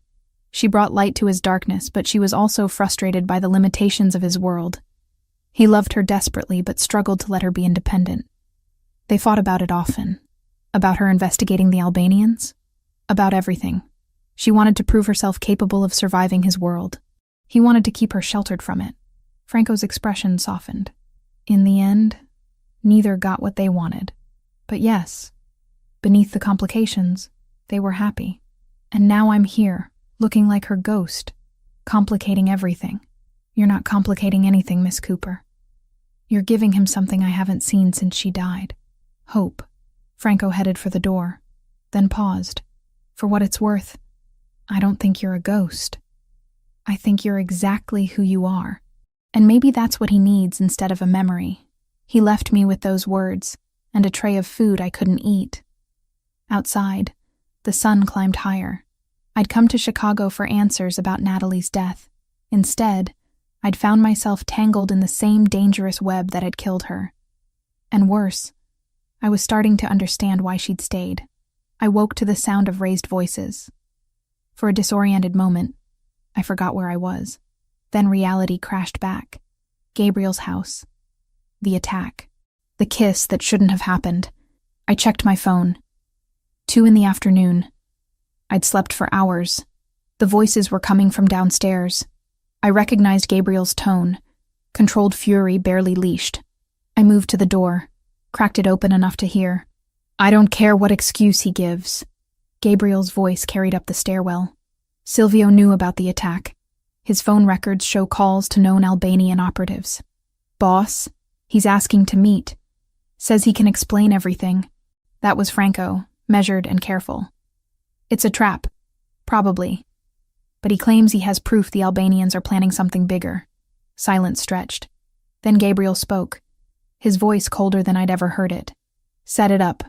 She brought light to his darkness, but she was also frustrated by the limitations of his world. He loved her desperately, but struggled to let her be independent. They fought about it often. About her investigating the Albanians. About everything. She wanted to prove herself capable of surviving his world. He wanted to keep her sheltered from it. Franco's expression softened. In the end, neither got what they wanted. But yes, beneath the complications, they were happy. And now I'm here, looking like her ghost, complicating everything. You're not complicating anything, Miss Cooper. You're giving him something I haven't seen since she died. Hope. Franco headed for the door, then paused. For what it's worth, I don't think you're a ghost. I think you're exactly who you are. And maybe that's what he needs instead of a memory. He left me with those words, and a tray of food I couldn't eat. Outside, the sun climbed higher. I'd come to Chicago for answers about Natalie's death. Instead, I'd found myself tangled in the same dangerous web that had killed her. And worse, I was starting to understand why she'd stayed. I woke to the sound of raised voices. For a disoriented moment, I forgot where I was. Then reality crashed back. Gabriel's house. The attack. The kiss that shouldn't have happened. I checked my phone. 2 p.m. I'd slept for hours. The voices were coming from downstairs. I recognized Gabriel's tone. Controlled fury barely leashed. I moved to the door, cracked it open enough to hear. I don't care what excuse he gives. Gabriel's voice carried up the stairwell. Silvio knew about the attack. His phone records show calls to known Albanian operatives. Boss, he's asking to meet. Says he can explain everything. That was Franco, measured and careful. It's a trap. Probably. But he claims he has proof the Albanians are planning something bigger. Silence stretched. Then Gabriel spoke, his voice colder than I'd ever heard it. Set it up.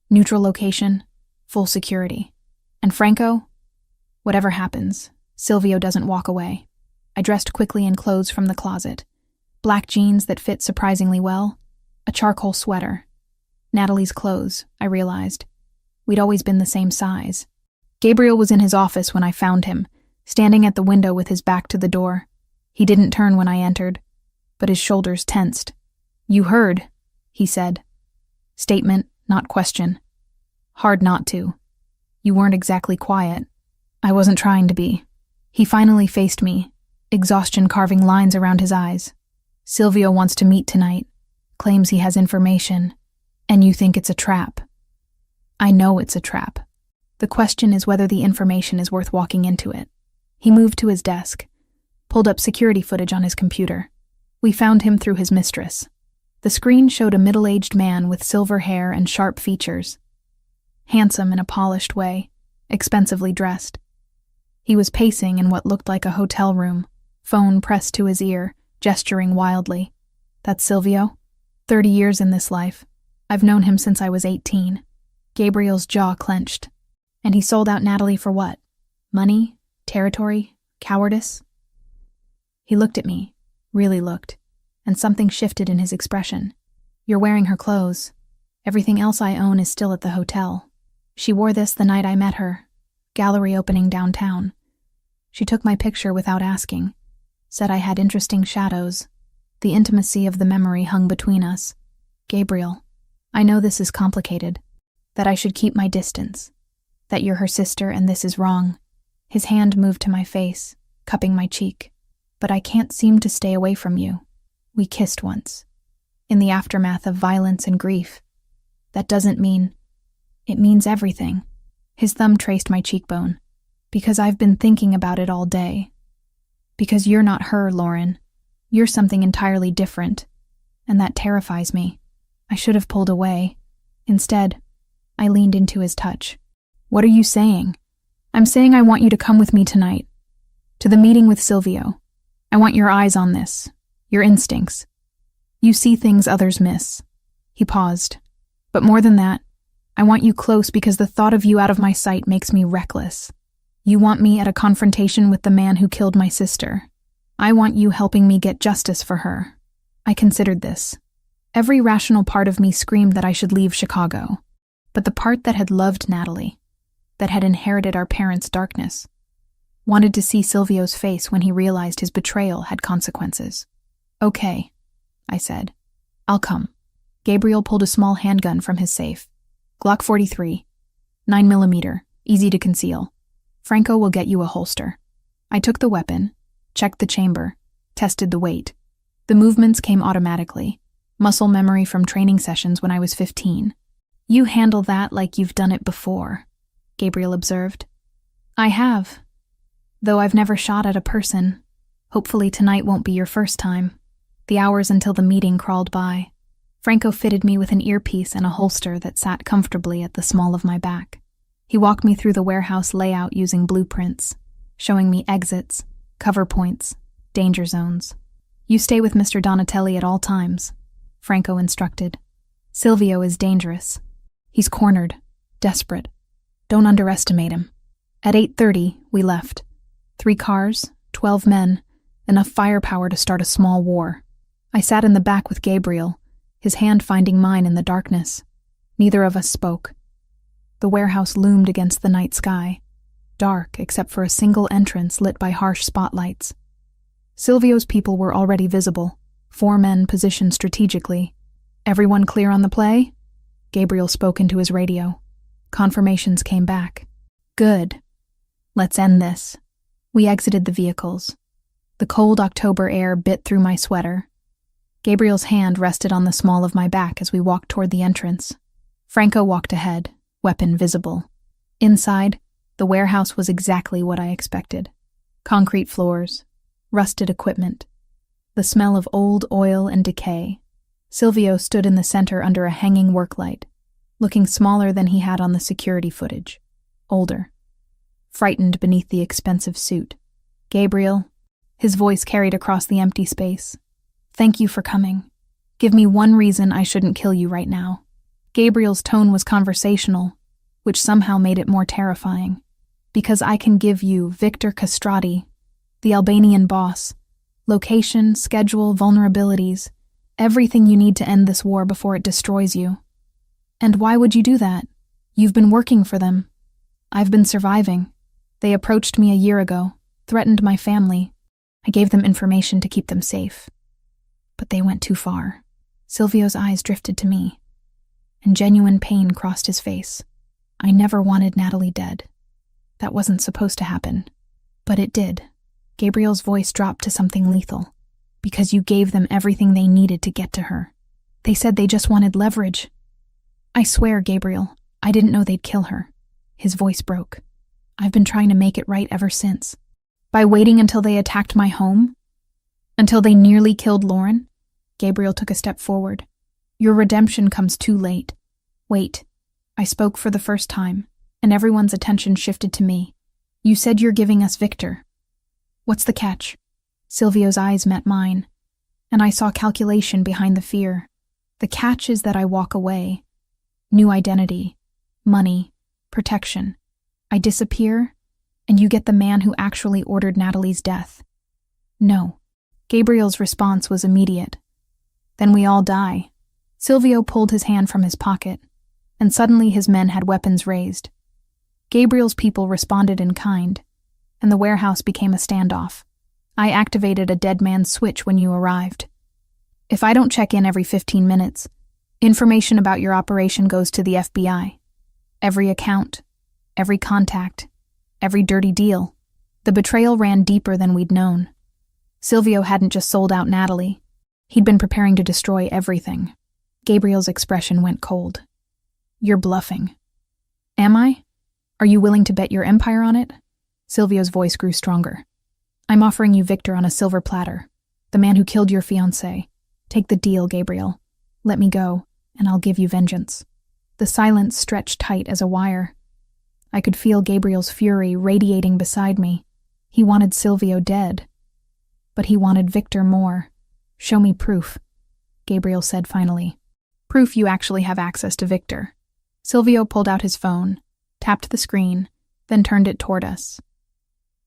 Neutral location, full security. And Franco? Whatever happens, Silvio doesn't walk away. I dressed quickly in clothes from the closet. Black jeans that fit surprisingly well. A charcoal sweater. Natalie's clothes, I realized. We'd always been the same size. Gabriel was in his office when I found him, standing at the window with his back to the door. He didn't turn when I entered, but his shoulders tensed. You heard, he said. Statement, not question. Hard not to. You weren't exactly quiet. I wasn't trying to be. He finally faced me, exhaustion carving lines around his eyes. Silvio wants to meet tonight, claims he has information, and you think it's a trap. I know it's a trap. The question is whether the information is worth walking into it. He moved to his desk, pulled up security footage on his computer. We found him through his mistress. The screen showed a middle-aged man with silver hair and sharp features. Handsome in a polished way, expensively dressed. He was pacing in what looked like a hotel room, phone pressed to his ear, gesturing wildly. That's Silvio? 30 years in this life. I've known him since I was 18. Gabriel's jaw clenched. And he sold out Natalie for what? Money? Territory? Cowardice? He looked at me, really looked, and something shifted in his expression. You're wearing her clothes. Everything else I own is still at the hotel. She wore this the night I met her, gallery opening downtown. She took my picture without asking, said I had interesting shadows. The intimacy of the memory hung between us. Gabriel, I know this is complicated, that I should keep my distance, that you're her sister and this is wrong. His hand moved to my face, cupping my cheek. But I can't seem to stay away from you. We kissed once, in the aftermath of violence and grief. That doesn't mean... It means everything. His thumb traced my cheekbone. Because I've been thinking about it all day. Because you're not her, Lauren. You're something entirely different. And that terrifies me. I should have pulled away. Instead, I leaned into his touch. What are you saying? I'm saying I want you to come with me tonight. To the meeting with Silvio. I want your eyes on this. Your instincts. You see things others miss. He paused. But more than that, I want you close because the thought of you out of my sight makes me reckless. You want me at a confrontation with the man who killed my sister. I want you helping me get justice for her. I considered this. Every rational part of me screamed that I should leave Chicago. But the part that had loved Natalie, that had inherited our parents' darkness, wanted to see Silvio's face when he realized his betrayal had consequences. Okay, I said. I'll come. Gabriel pulled a small handgun from his safe. Glock 43, 9mm, easy to conceal. Franco will get you a holster. I took the weapon, checked the chamber, tested the weight. The movements came automatically, muscle memory from training sessions when I was 15. You handle that like you've done it before, Gabriel observed. I have. Though I've never shot at a person. Hopefully tonight won't be your first time. The hours until the meeting crawled by. Franco fitted me with an earpiece and a holster that sat comfortably at the small of my back. He walked me through the warehouse layout using blueprints, showing me exits, cover points, danger zones. You stay with Mr. Donatelli at all times, Franco instructed. Silvio is dangerous. He's cornered, desperate. Don't underestimate him. At 8:30, we left. 3 cars, 12 men, enough firepower to start a small war. I sat in the back with Gabriel, his hand finding mine in the darkness. Neither of us spoke. The warehouse loomed against the night sky, dark except for a single entrance lit by harsh spotlights. Silvio's people were already visible, 4 men positioned strategically. Everyone clear on the play? Gabriel spoke into his radio. Confirmations came back. Good. Let's end this. We exited the vehicles. The cold October air bit through my sweater. Gabriel's hand rested on the small of my back as we walked toward the entrance. Franco walked ahead, weapon visible. Inside, the warehouse was exactly what I expected. Concrete floors, rusted equipment, the smell of old oil and decay. Silvio stood in the center under a hanging work light, looking smaller than he had on the security footage. Older. Frightened beneath the expensive suit. Gabriel, his voice carried across the empty space. Thank you for coming. Give me one reason I shouldn't kill you right now. Gabriel's tone was conversational, which somehow made it more terrifying. Because I can give you Victor Castrati, the Albanian boss, location, schedule, vulnerabilities, everything you need to end this war before it destroys you. And why would you do that? You've been working for them. I've been surviving. They approached me a year ago, threatened my family. I gave them information to keep them safe. But they went too far. Silvio's eyes drifted to me, and genuine pain crossed his face. I never wanted Natalie dead. That wasn't supposed to happen. But it did. Gabriel's voice dropped to something lethal. Because you gave them everything they needed to get to her. They said they just wanted leverage. I swear, Gabriel, I didn't know they'd kill her. His voice broke. I've been trying to make it right ever since. By waiting until they attacked my home? Until they nearly killed Lauren? Gabriel took a step forward. Your redemption comes too late. Wait. I spoke for the first time, and everyone's attention shifted to me. You said you're giving us Victor. What's the catch? Silvio's eyes met mine, and I saw calculation behind the fear. The catch is that I walk away. New identity, money, protection. I disappear, and you get the man who actually ordered Natalie's death. No. Gabriel's response was immediate. Then we all die. Silvio pulled his hand from his pocket, and suddenly his men had weapons raised. Gabriel's people responded in kind, and the warehouse became a standoff. I activated a dead man's switch when you arrived. If I don't check in every 15 minutes, information about your operation goes to the FBI. Every account, every contact, every dirty deal. The betrayal ran deeper than we'd known. Silvio hadn't just sold out Natalie. He'd been preparing to destroy everything. Gabriel's expression went cold. You're bluffing. Am I? Are you willing to bet your empire on it? Silvio's voice grew stronger. I'm offering you Victor on a silver platter. The man who killed your fiancée. Take the deal, Gabriel. Let me go, and I'll give you vengeance. The silence stretched tight as a wire. I could feel Gabriel's fury radiating beside me. He wanted Silvio dead. But he wanted Victor more. Show me proof, Gabriel said finally. Proof you actually have access to Victor. Silvio pulled out his phone, tapped the screen, then turned it toward us.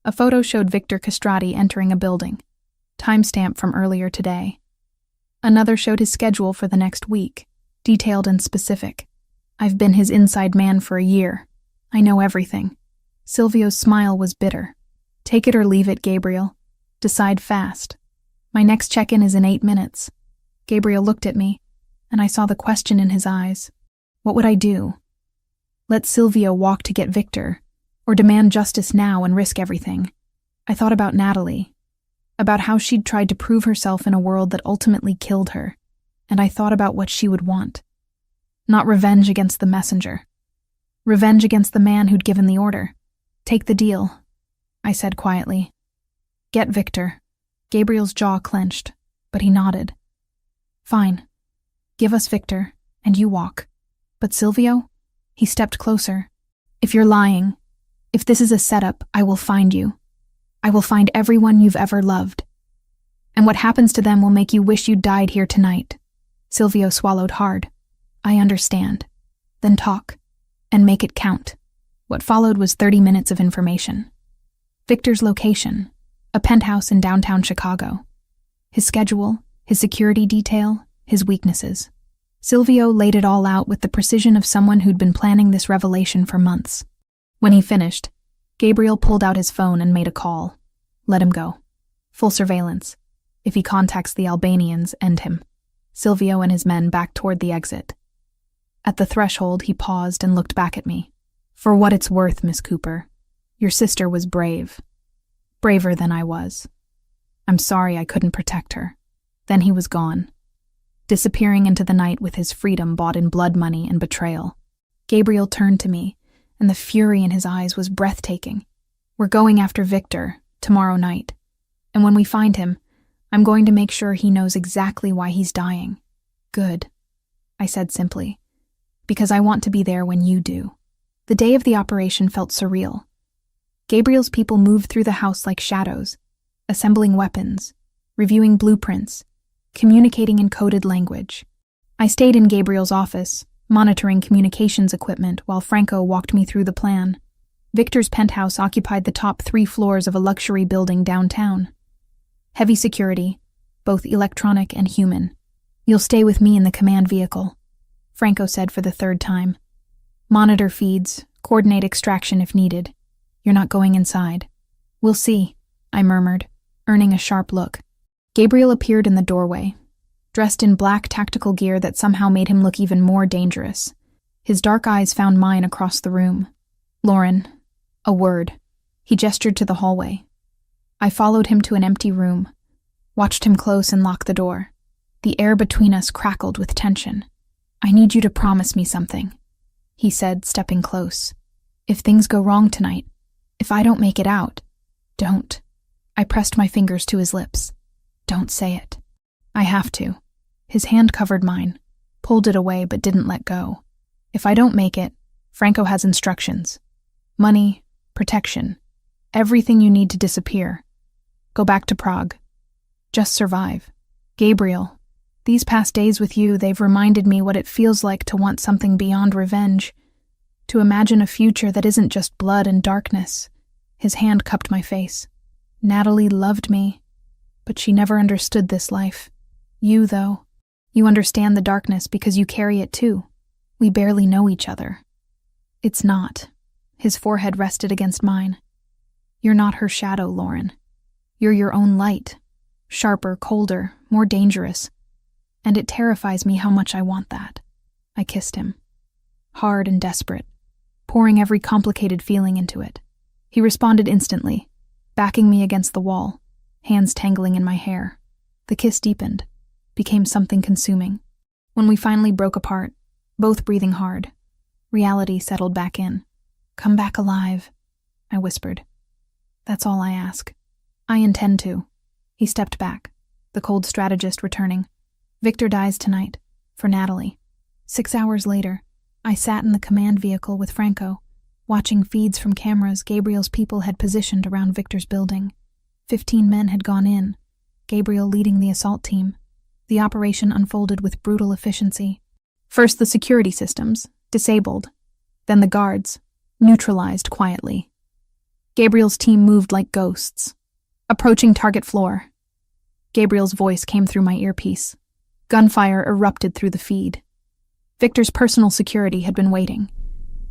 A photo showed Victor Castrati entering a building, timestamp from earlier today. Another showed his schedule for the next week, detailed and specific. I've been his inside man for a year. I know everything. Silvio's smile was bitter. Take it or leave it, Gabriel. Decide fast. My next check-in is in 8 minutes. Gabriel looked at me, and I saw the question in his eyes. What would I do? Let Silvio walk to get Victor, or demand justice now and risk everything? I thought about Natalie, about how she'd tried to prove herself in a world that ultimately killed her, and I thought about what she would want. Not revenge against the messenger. Revenge against the man who'd given the order. Take the deal, I said quietly. Get Victor. Gabriel's jaw clenched, but he nodded. Fine. Give us Victor, and you walk. But Silvio? He stepped closer. If you're lying, if this is a setup, I will find you. I will find everyone you've ever loved. And what happens to them will make you wish you'd died here tonight. Silvio swallowed hard. I understand. Then talk. And make it count. What followed was 30 minutes of information. Victor's location, a penthouse in downtown Chicago. His schedule, his security detail, his weaknesses. Silvio laid it all out with the precision of someone who'd been planning this revelation for months. When he finished, Gabriel pulled out his phone and made a call. Let him go. Full surveillance. If he contacts the Albanians, end him. Silvio and his men backed toward the exit. At the threshold, he paused and looked back at me. For what it's worth, Miss Cooper, your sister was brave. Braver than I was. I'm sorry I couldn't protect her. Then he was gone, disappearing into the night with his freedom bought in blood money and betrayal. Gabriel turned to me, and the fury in his eyes was breathtaking. We're going after Victor tomorrow night, and when we find him, I'm going to make sure he knows exactly why he's dying. Good, I said simply, because I want to be there when you do. The day of the operation felt surreal. Gabriel's people moved through the house like shadows, assembling weapons, reviewing blueprints, communicating in coded language. I stayed in Gabriel's office, monitoring communications equipment while Franco walked me through the plan. Victor's penthouse occupied the top 3 floors of a luxury building downtown. Heavy security, both electronic and human. You'll stay with me in the command vehicle, Franco said for the 3rd time. Monitor feeds, coordinate extraction if needed. You're not going inside. We'll see, I murmured, earning a sharp look. Gabriel appeared in the doorway, dressed in black tactical gear that somehow made him look even more dangerous. His dark eyes found mine across the room. Lauren, a word. He gestured to the hallway. I followed him to an empty room, watched him close and lock the door. The air between us crackled with tension. I need you to promise me something, he said, stepping close. If things go wrong tonight, if I don't make it out, don't. I pressed my fingers to his lips. Don't say it. I have to. His hand covered mine, pulled it away but didn't let go. If I don't make it, Franco has instructions. Money, protection, everything you need to disappear. Go back to Prague. Just survive. Gabriel, these past days with you, they've reminded me what it feels like to want something beyond revenge, to imagine a future that isn't just blood and darkness. His hand cupped my face. Natalie loved me, but she never understood this life. You, though, you understand the darkness because you carry it too. We barely know each other. It's not. His forehead rested against mine. You're not her shadow, Lauren. You're your own light. Sharper, colder, more dangerous. And it terrifies me how much I want that. I kissed him. Hard and desperate, pouring every complicated feeling into it. He responded instantly, backing me against the wall, hands tangling in my hair. The kiss deepened, became something consuming. When we finally broke apart, both breathing hard, reality settled back in. Come back alive, I whispered. That's all I ask. I intend to. He stepped back, the cold strategist returning. Victor dies tonight, for Natalie. 6 hours later, I sat in the command vehicle with Franco, watching feeds from cameras Gabriel's people had positioned around Victor's building. 15 men had gone in, Gabriel leading the assault team. The operation unfolded with brutal efficiency. First the security systems, disabled. Then the guards, neutralized quietly. Gabriel's team moved like ghosts. Approaching target floor. Gabriel's voice came through my earpiece. Gunfire erupted through the feed. Victor's personal security had been waiting.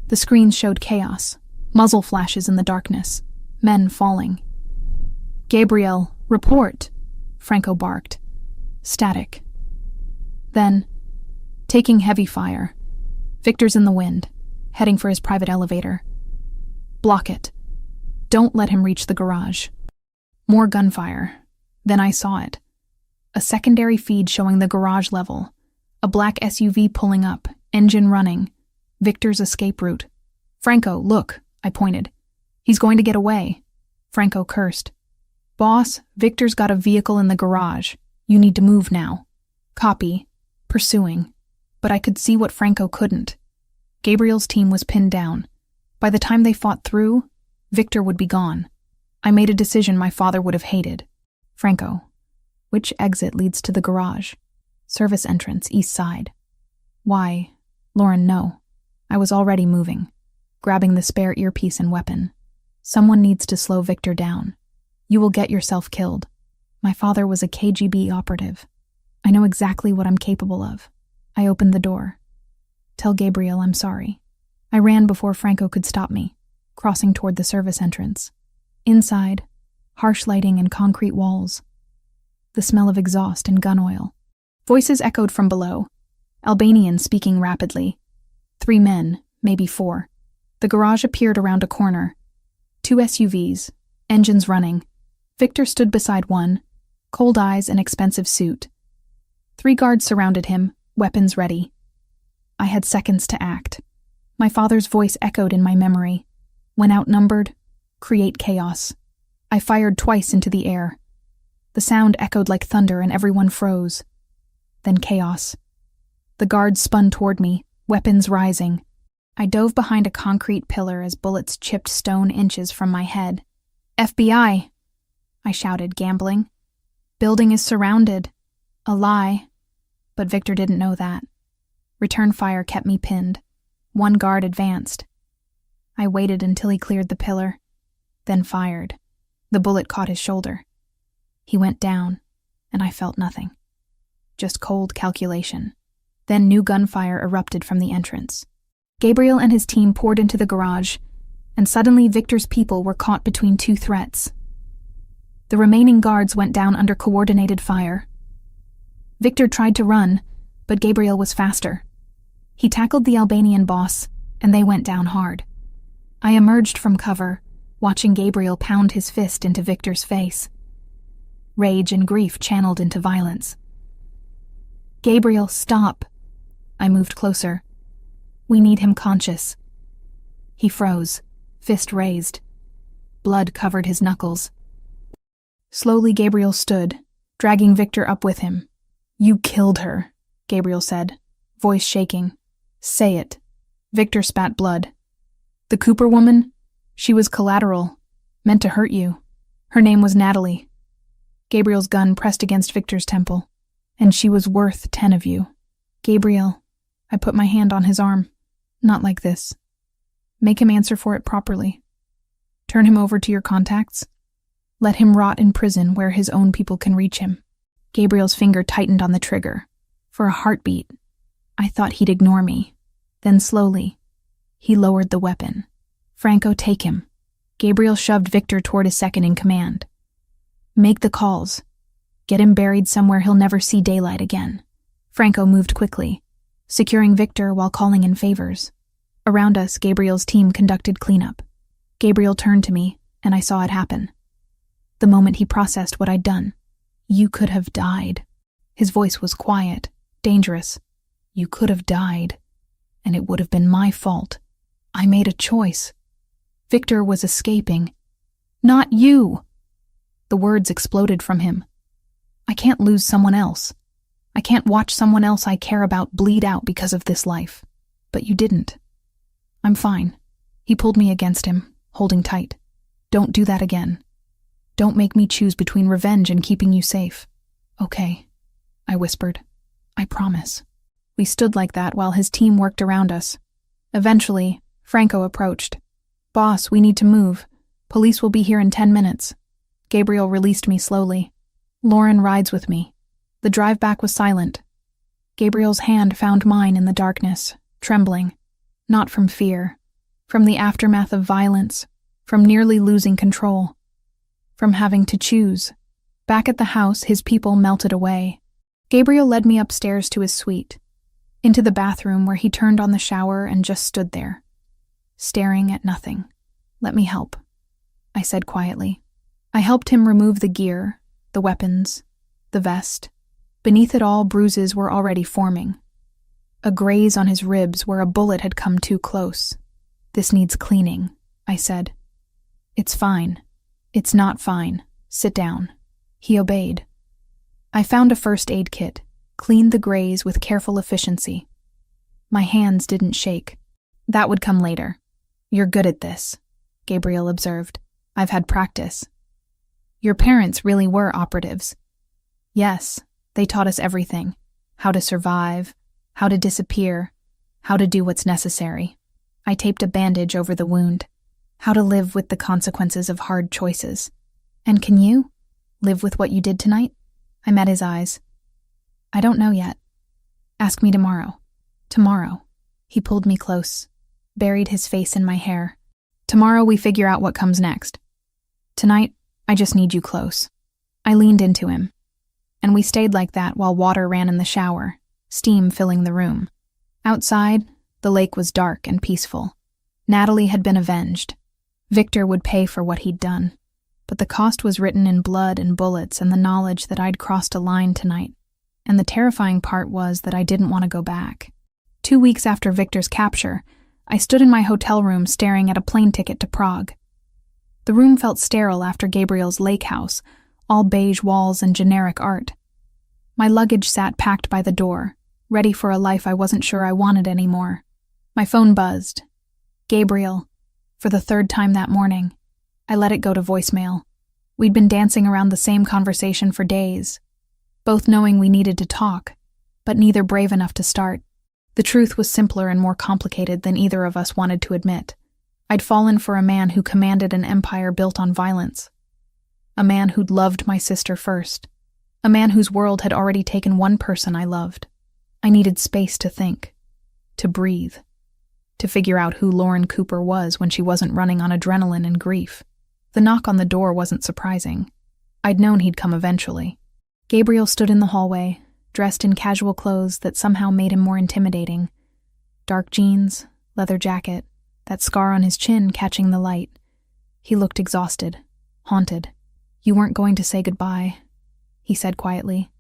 The screens showed chaos, muzzle flashes in the darkness, men falling. Gabriel, report, Franco barked. Static. Then, taking heavy fire. Victor's in the wind, heading for his private elevator. Block it. Don't let him reach the garage. More gunfire. Then I saw it. A secondary feed showing the garage level. A black SUV pulling up, engine running. Victor's escape route. Franco, look, I pointed. He's going to get away. Franco cursed. Boss, Victor's got a vehicle in the garage. You need to move now. Copy. Pursuing. But I could see what Franco couldn't. Gabriel's team was pinned down. By the time they fought through, Victor would be gone. I made a decision my father would have hated. Franco, which exit leads to the garage? Service entrance, east side. Why? Lauren, no. I was already moving, grabbing the spare earpiece and weapon. Someone needs to slow Victor down. You will get yourself killed. My father was a KGB operative. I know exactly what I'm capable of. I opened the door. Tell Gabriel I'm sorry. I ran before Franco could stop me, crossing toward the service entrance. Inside, harsh lighting and concrete walls. The smell of exhaust and gun oil. Voices echoed from below. Albanian speaking rapidly. 3 men, maybe 4. The garage appeared around a corner. 2 SUVs, engines running. Victor stood beside one, cold eyes and expensive suit. 3 guards surrounded him, weapons ready. I had seconds to act. My father's voice echoed in my memory. When outnumbered, create chaos. I fired twice into the air. The sound echoed like thunder and everyone froze. Then chaos. The guards spun toward me, weapons rising. I dove behind a concrete pillar as bullets chipped stone inches from my head. FBI! I shouted, gambling. Building is surrounded. A lie. But Victor didn't know that. Return fire kept me pinned. 1 guard advanced. I waited until he cleared the pillar, then fired. The bullet caught his shoulder. He went down, and I felt nothing. Just cold calculation. Then new gunfire erupted from the entrance. Gabriel and his team poured into the garage, and suddenly Victor's people were caught between 2 threats. The remaining guards went down under coordinated fire. Victor tried to run, but Gabriel was faster. He tackled the Albanian boss, and they went down hard. I emerged from cover, watching Gabriel pound his fist into Victor's face. Rage and grief channeled into violence. Gabriel, stop. I moved closer. We need him conscious. He froze, fist raised. Blood covered his knuckles. Slowly Gabriel stood, dragging Victor up with him. You killed her, Gabriel said, voice shaking. Say it. Victor spat blood. The Cooper woman? She was collateral, meant to hurt you. Her name was Natalie. Gabriel's gun pressed against Victor's temple. And she was worth 10 of you. Gabriel, I put my hand on his arm. Not like this. Make him answer for it properly. Turn him over to your contacts. Let him rot in prison where his own people can reach him. Gabriel's finger tightened on the trigger. For a heartbeat, I thought he'd ignore me. Then slowly, he lowered the weapon. "Franco, take him." Gabriel shoved Victor toward his second in command. "Make the calls. Get him buried somewhere he'll never see daylight again." Franco moved quickly, securing Victor while calling in favors. Around us, Gabriel's team conducted cleanup. Gabriel turned to me, and I saw it happen. The moment he processed what I'd done. "You could have died." His voice was quiet, dangerous. "You could have died, and it would have been my fault. I made a choice. Victor was escaping. Not you!" The words exploded from him. "I can't lose someone else. I can't watch someone else I care about bleed out because of this life. But you didn't. I'm fine." He pulled me against him, holding tight. "Don't do that again. Don't make me choose between revenge and keeping you safe." "Okay," I whispered. "I promise." We stood like that while his team worked around us. Eventually, Franco approached. "Boss, we need to move. Police will be here in 10 minutes. Gabriel released me slowly. "Lauren rides with me." The drive back was silent. Gabriel's hand found mine in the darkness, trembling. Not from fear. From the aftermath of violence. From nearly losing control. From having to choose. Back at the house, his people melted away. Gabriel led me upstairs to his suite. Into the bathroom where he turned on the shower and just stood there. Staring at nothing. "Let me help," I said quietly. I helped him remove the gear, the weapons, the vest. Beneath it all, bruises were already forming. A graze on his ribs where a bullet had come too close. "This needs cleaning," I said. "It's fine." "It's not fine. Sit down." He obeyed. I found a first aid kit, cleaned the graze with careful efficiency. My hands didn't shake. "That would come later. You're good at this," Gabriel observed. "I've had practice." "Your parents really were operatives." "Yes, they taught us everything. How to survive, how to disappear, how to do what's necessary." I taped a bandage over the wound. "How to live with the consequences of hard choices." "And can you live with what you did tonight?" I met his eyes. "I don't know yet. Ask me tomorrow." "Tomorrow." He pulled me close, buried his face in my hair. "Tomorrow we figure out what comes next. Tonight, I just need you close." I leaned into him, and we stayed like that while water ran in the shower, steam filling the room. Outside, the lake was dark and peaceful. Natalie had been avenged. Victor would pay for what he'd done. But the cost was written in blood and bullets and the knowledge that I'd crossed a line tonight. And the terrifying part was that I didn't want to go back. 2 weeks after Victor's capture, I stood in my hotel room staring at a plane ticket to Prague. The room felt sterile after Gabriel's lake house, all beige walls and generic art. My luggage sat packed by the door, ready for a life I wasn't sure I wanted anymore. My phone buzzed. "Gabriel," for the 3rd time that morning. I let it go to voicemail. We'd been dancing around the same conversation for days, both knowing we needed to talk, but neither brave enough to start. The truth was simpler and more complicated than either of us wanted to admit. I'd fallen for a man who commanded an empire built on violence. A man who'd loved my sister first. A man whose world had already taken one person I loved. I needed space to think, to breathe, to figure out who Lauren Cooper was when she wasn't running on adrenaline and grief. The knock on the door wasn't surprising. I'd known he'd come eventually. Gabriel stood in the hallway, dressed in casual clothes that somehow made him more intimidating. Dark jeans, leather jacket, that scar on his chin catching the light. He looked exhausted, haunted. "You weren't going to say goodbye," he said quietly.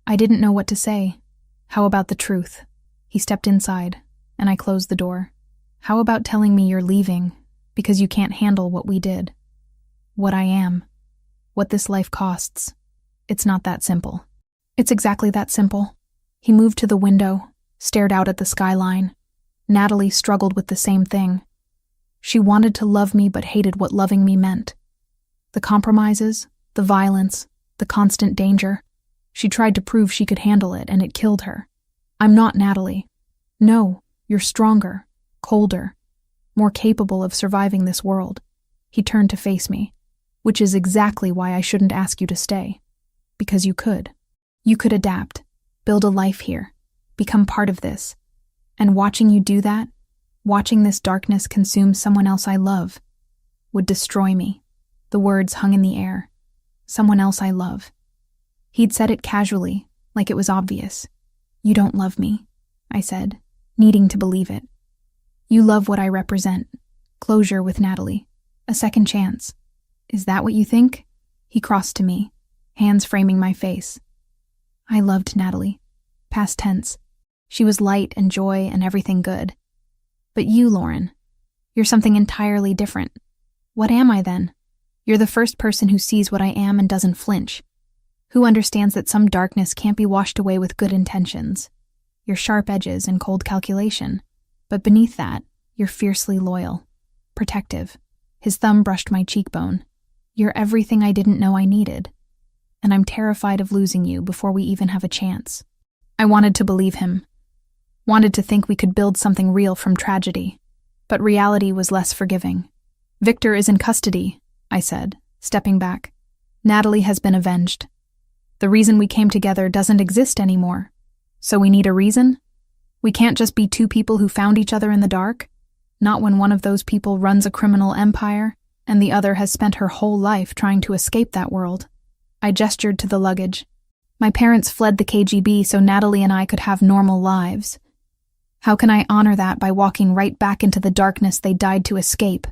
I didn't know what to say. "How about the truth?" He stepped inside, and I closed the door. "How about telling me you're leaving because you can't handle what we did? What I am. What this life costs. It's not that simple." "It's exactly that simple." He moved to the window, stared out at the skyline. Natalie struggled with the same thing. She wanted to love me but hated what loving me meant. The compromises, the violence, the constant danger. She tried to prove she could handle it, and it killed her. "I'm not Natalie. No, you're stronger, colder, more capable of surviving this world." He turned to face me. "Which is exactly why I shouldn't ask you to stay. Because you could. You could adapt, build a life here, become part of this. And watching you do that, Watching this darkness consume someone else I love would destroy me. The words hung in the air. Someone else I love. He'd said it casually, like it was obvious. You don't love me, I said, needing to believe it. You love what I represent. Closure with Natalie. A second chance. Is that what you think? He crossed to me, hands framing my face. I loved Natalie. Past tense. She was light and joy and everything good. But you, Lauren, you're something entirely different. What am I then? You're the first person who sees what I am and doesn't flinch. Who understands that some darkness can't be washed away with good intentions. Your sharp edges and cold calculation. But beneath that, you're fiercely loyal. Protective. His thumb brushed my cheekbone. You're everything I didn't know I needed. And I'm terrified of losing you before we even have a chance. I wanted to believe him. Wanted to think we could build something real from tragedy. But reality was less forgiving. Victor is in custody, I said, stepping back. Natalie has been avenged. The reason we came together doesn't exist anymore. So we need a reason? We can't just be two people who found each other in the dark. Not when one of those people runs a criminal empire, and the other has spent her whole life trying to escape that world. I gestured to the luggage. My parents fled the KGB so Natalie and I could have normal lives. How can I honor that by walking right back into the darkness they died to escape?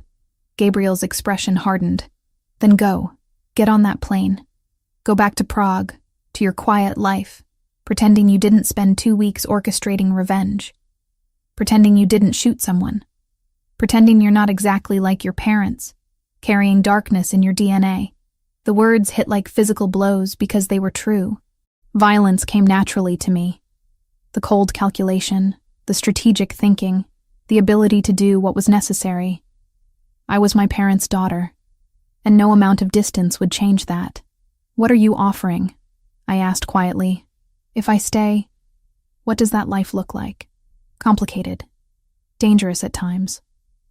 Gabriel's expression hardened. Then go. Get on that plane. Go back to Prague, to your quiet life, pretending you didn't spend 2 weeks orchestrating revenge. Pretending you didn't shoot someone. Pretending you're not exactly like your parents, carrying darkness in your DNA. The words hit like physical blows because they were true. Violence came naturally to me. The cold calculation, the strategic thinking, the ability to do what was necessary. I was my parents' daughter, and no amount of distance would change that. What are you offering? I asked quietly. If I stay, what does that life look like? Complicated. Dangerous at times.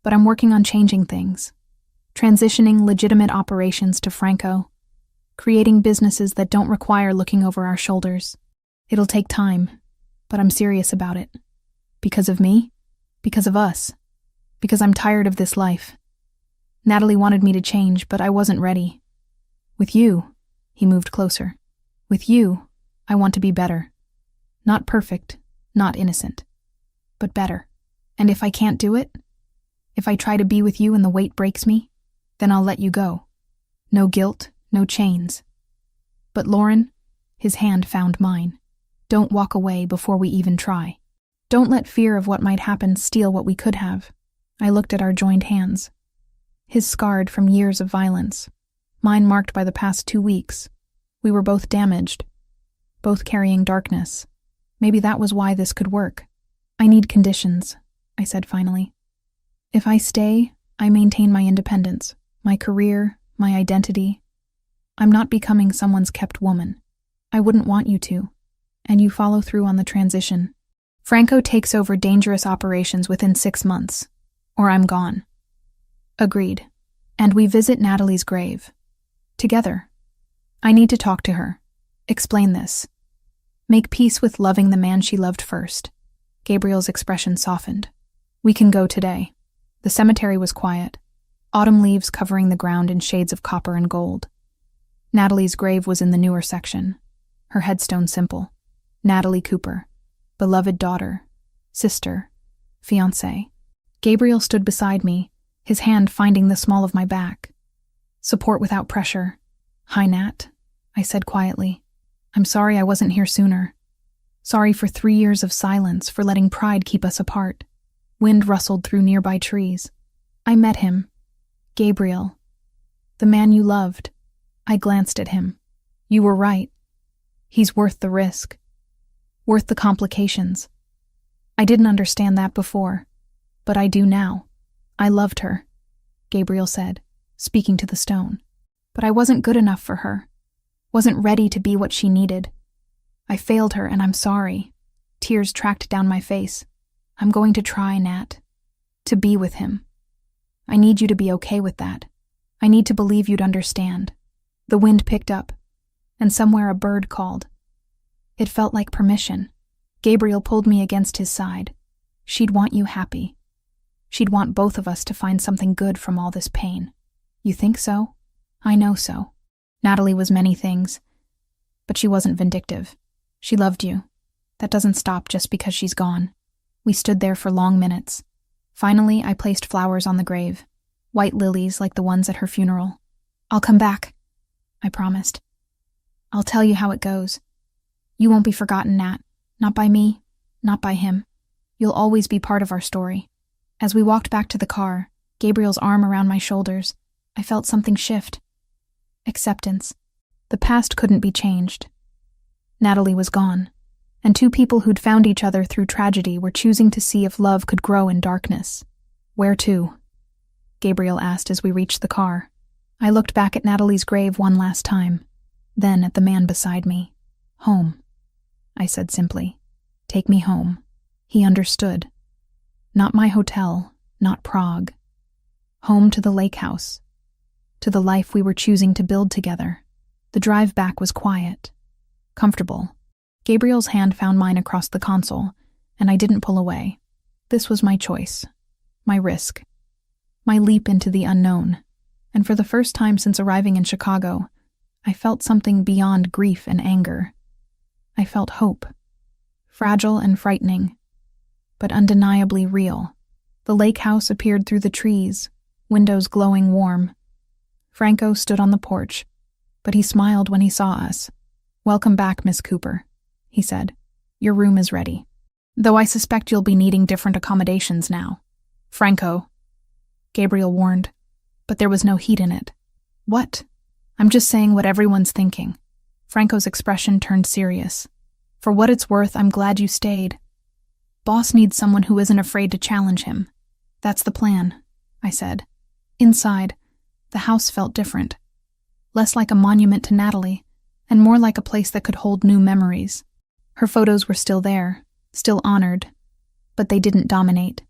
But I'm working on changing things. Transitioning legitimate operations to Franco. Creating businesses that don't require looking over our shoulders. It'll take time, but I'm serious about it. Because of me? Because of us. Because I'm tired of this life. Natalie wanted me to change, but I wasn't ready. With you, he moved closer. With you, I want to be better. Not perfect, not innocent, but better. And if I can't do it, if I try to be with you and the weight breaks me, then I'll let you go. No guilt, no chains. But Lauren, his hand found mine. Don't walk away before we even try. Don't let fear of what might happen steal what we could have. I looked at our joined hands. His scarred from years of violence. Mine marked by the past 2 weeks. We were both damaged. Both carrying darkness. Maybe that was why this could work. I need conditions, I said finally. If I stay, I maintain my independence, my career, my identity. I'm not becoming someone's kept woman. I wouldn't want you to. And you follow through on the transition. Franco takes over dangerous operations within 6 months, or I'm gone. Agreed. And we visit Natalie's grave. Together. I need to talk to her. Explain this. Make peace with loving the man she loved first. Gabriel's expression softened. We can go today. The cemetery was quiet. Autumn leaves covering the ground in shades of copper and gold. Natalie's grave was in the newer section. Her headstone simple. Natalie Cooper. Beloved daughter. Sister. Fiancée. Gabriel stood beside me, his hand finding the small of my back. Support without pressure. Hi, Nat, I said quietly. I'm sorry I wasn't here sooner. Sorry for 3 years of silence, for letting pride keep us apart. Wind rustled through nearby trees. I met him. Gabriel. The man you loved. I glanced at him. You were right. He's worth the risk. Worth the complications. I didn't understand that before, but I do now. I loved her, Gabriel said, speaking to the stone. But I wasn't good enough for her. Wasn't ready to be what she needed. I failed her and I'm sorry. Tears tracked down my face. I'm going to try, Nat. To be with him. I need you to be okay with that. I need to believe you'd understand. The wind picked up, and somewhere a bird called. It felt like permission. Gabriel pulled me against his side. She'd want you happy. She'd want both of us to find something good from all this pain. You think so? I know so. Natalie was many things, but she wasn't vindictive. She loved you. That doesn't stop just because she's gone. We stood there for long minutes. Finally, I placed flowers on the grave, white lilies like the ones at her funeral. I'll come back, I promised. I'll tell you how it goes. You won't be forgotten, Nat. Not by me, not by him. You'll always be part of our story. As we walked back to the car, Gabriel's arm around my shoulders, I felt something shift. Acceptance. The past couldn't be changed. Natalie was gone, and two people who'd found each other through tragedy were choosing to see if love could grow in darkness. Where to? Gabriel asked as we reached the car. I looked back at Natalie's grave one last time, then at the man beside me. Home, I said simply. Take me home. He understood. Not my hotel, not Prague. Home to the lake house, to the life we were choosing to build together. The drive back was quiet, comfortable. Gabriel's hand found mine across the console, and I didn't pull away. This was my choice, my risk, my leap into the unknown. And for the first time since arriving in Chicago, I felt something beyond grief and anger. I felt hope, fragile and frightening, but undeniably real. The lake house appeared through the trees, windows glowing warm. Franco stood on the porch, but he smiled when he saw us. "Welcome back, Miss Cooper," he said. "Your room is ready. Though I suspect you'll be needing different accommodations now." "Franco," Gabriel warned, but there was no heat in it. "What?" "I'm just saying what everyone's thinking." Franco's expression turned serious. "For what it's worth, I'm glad you stayed. Boss needs someone who isn't afraid to challenge him." "That's the plan," I said. Inside, the house felt different. Less like a monument to Natalie, and more like a place that could hold new memories. Her photos were still there, still honored, but they didn't dominate.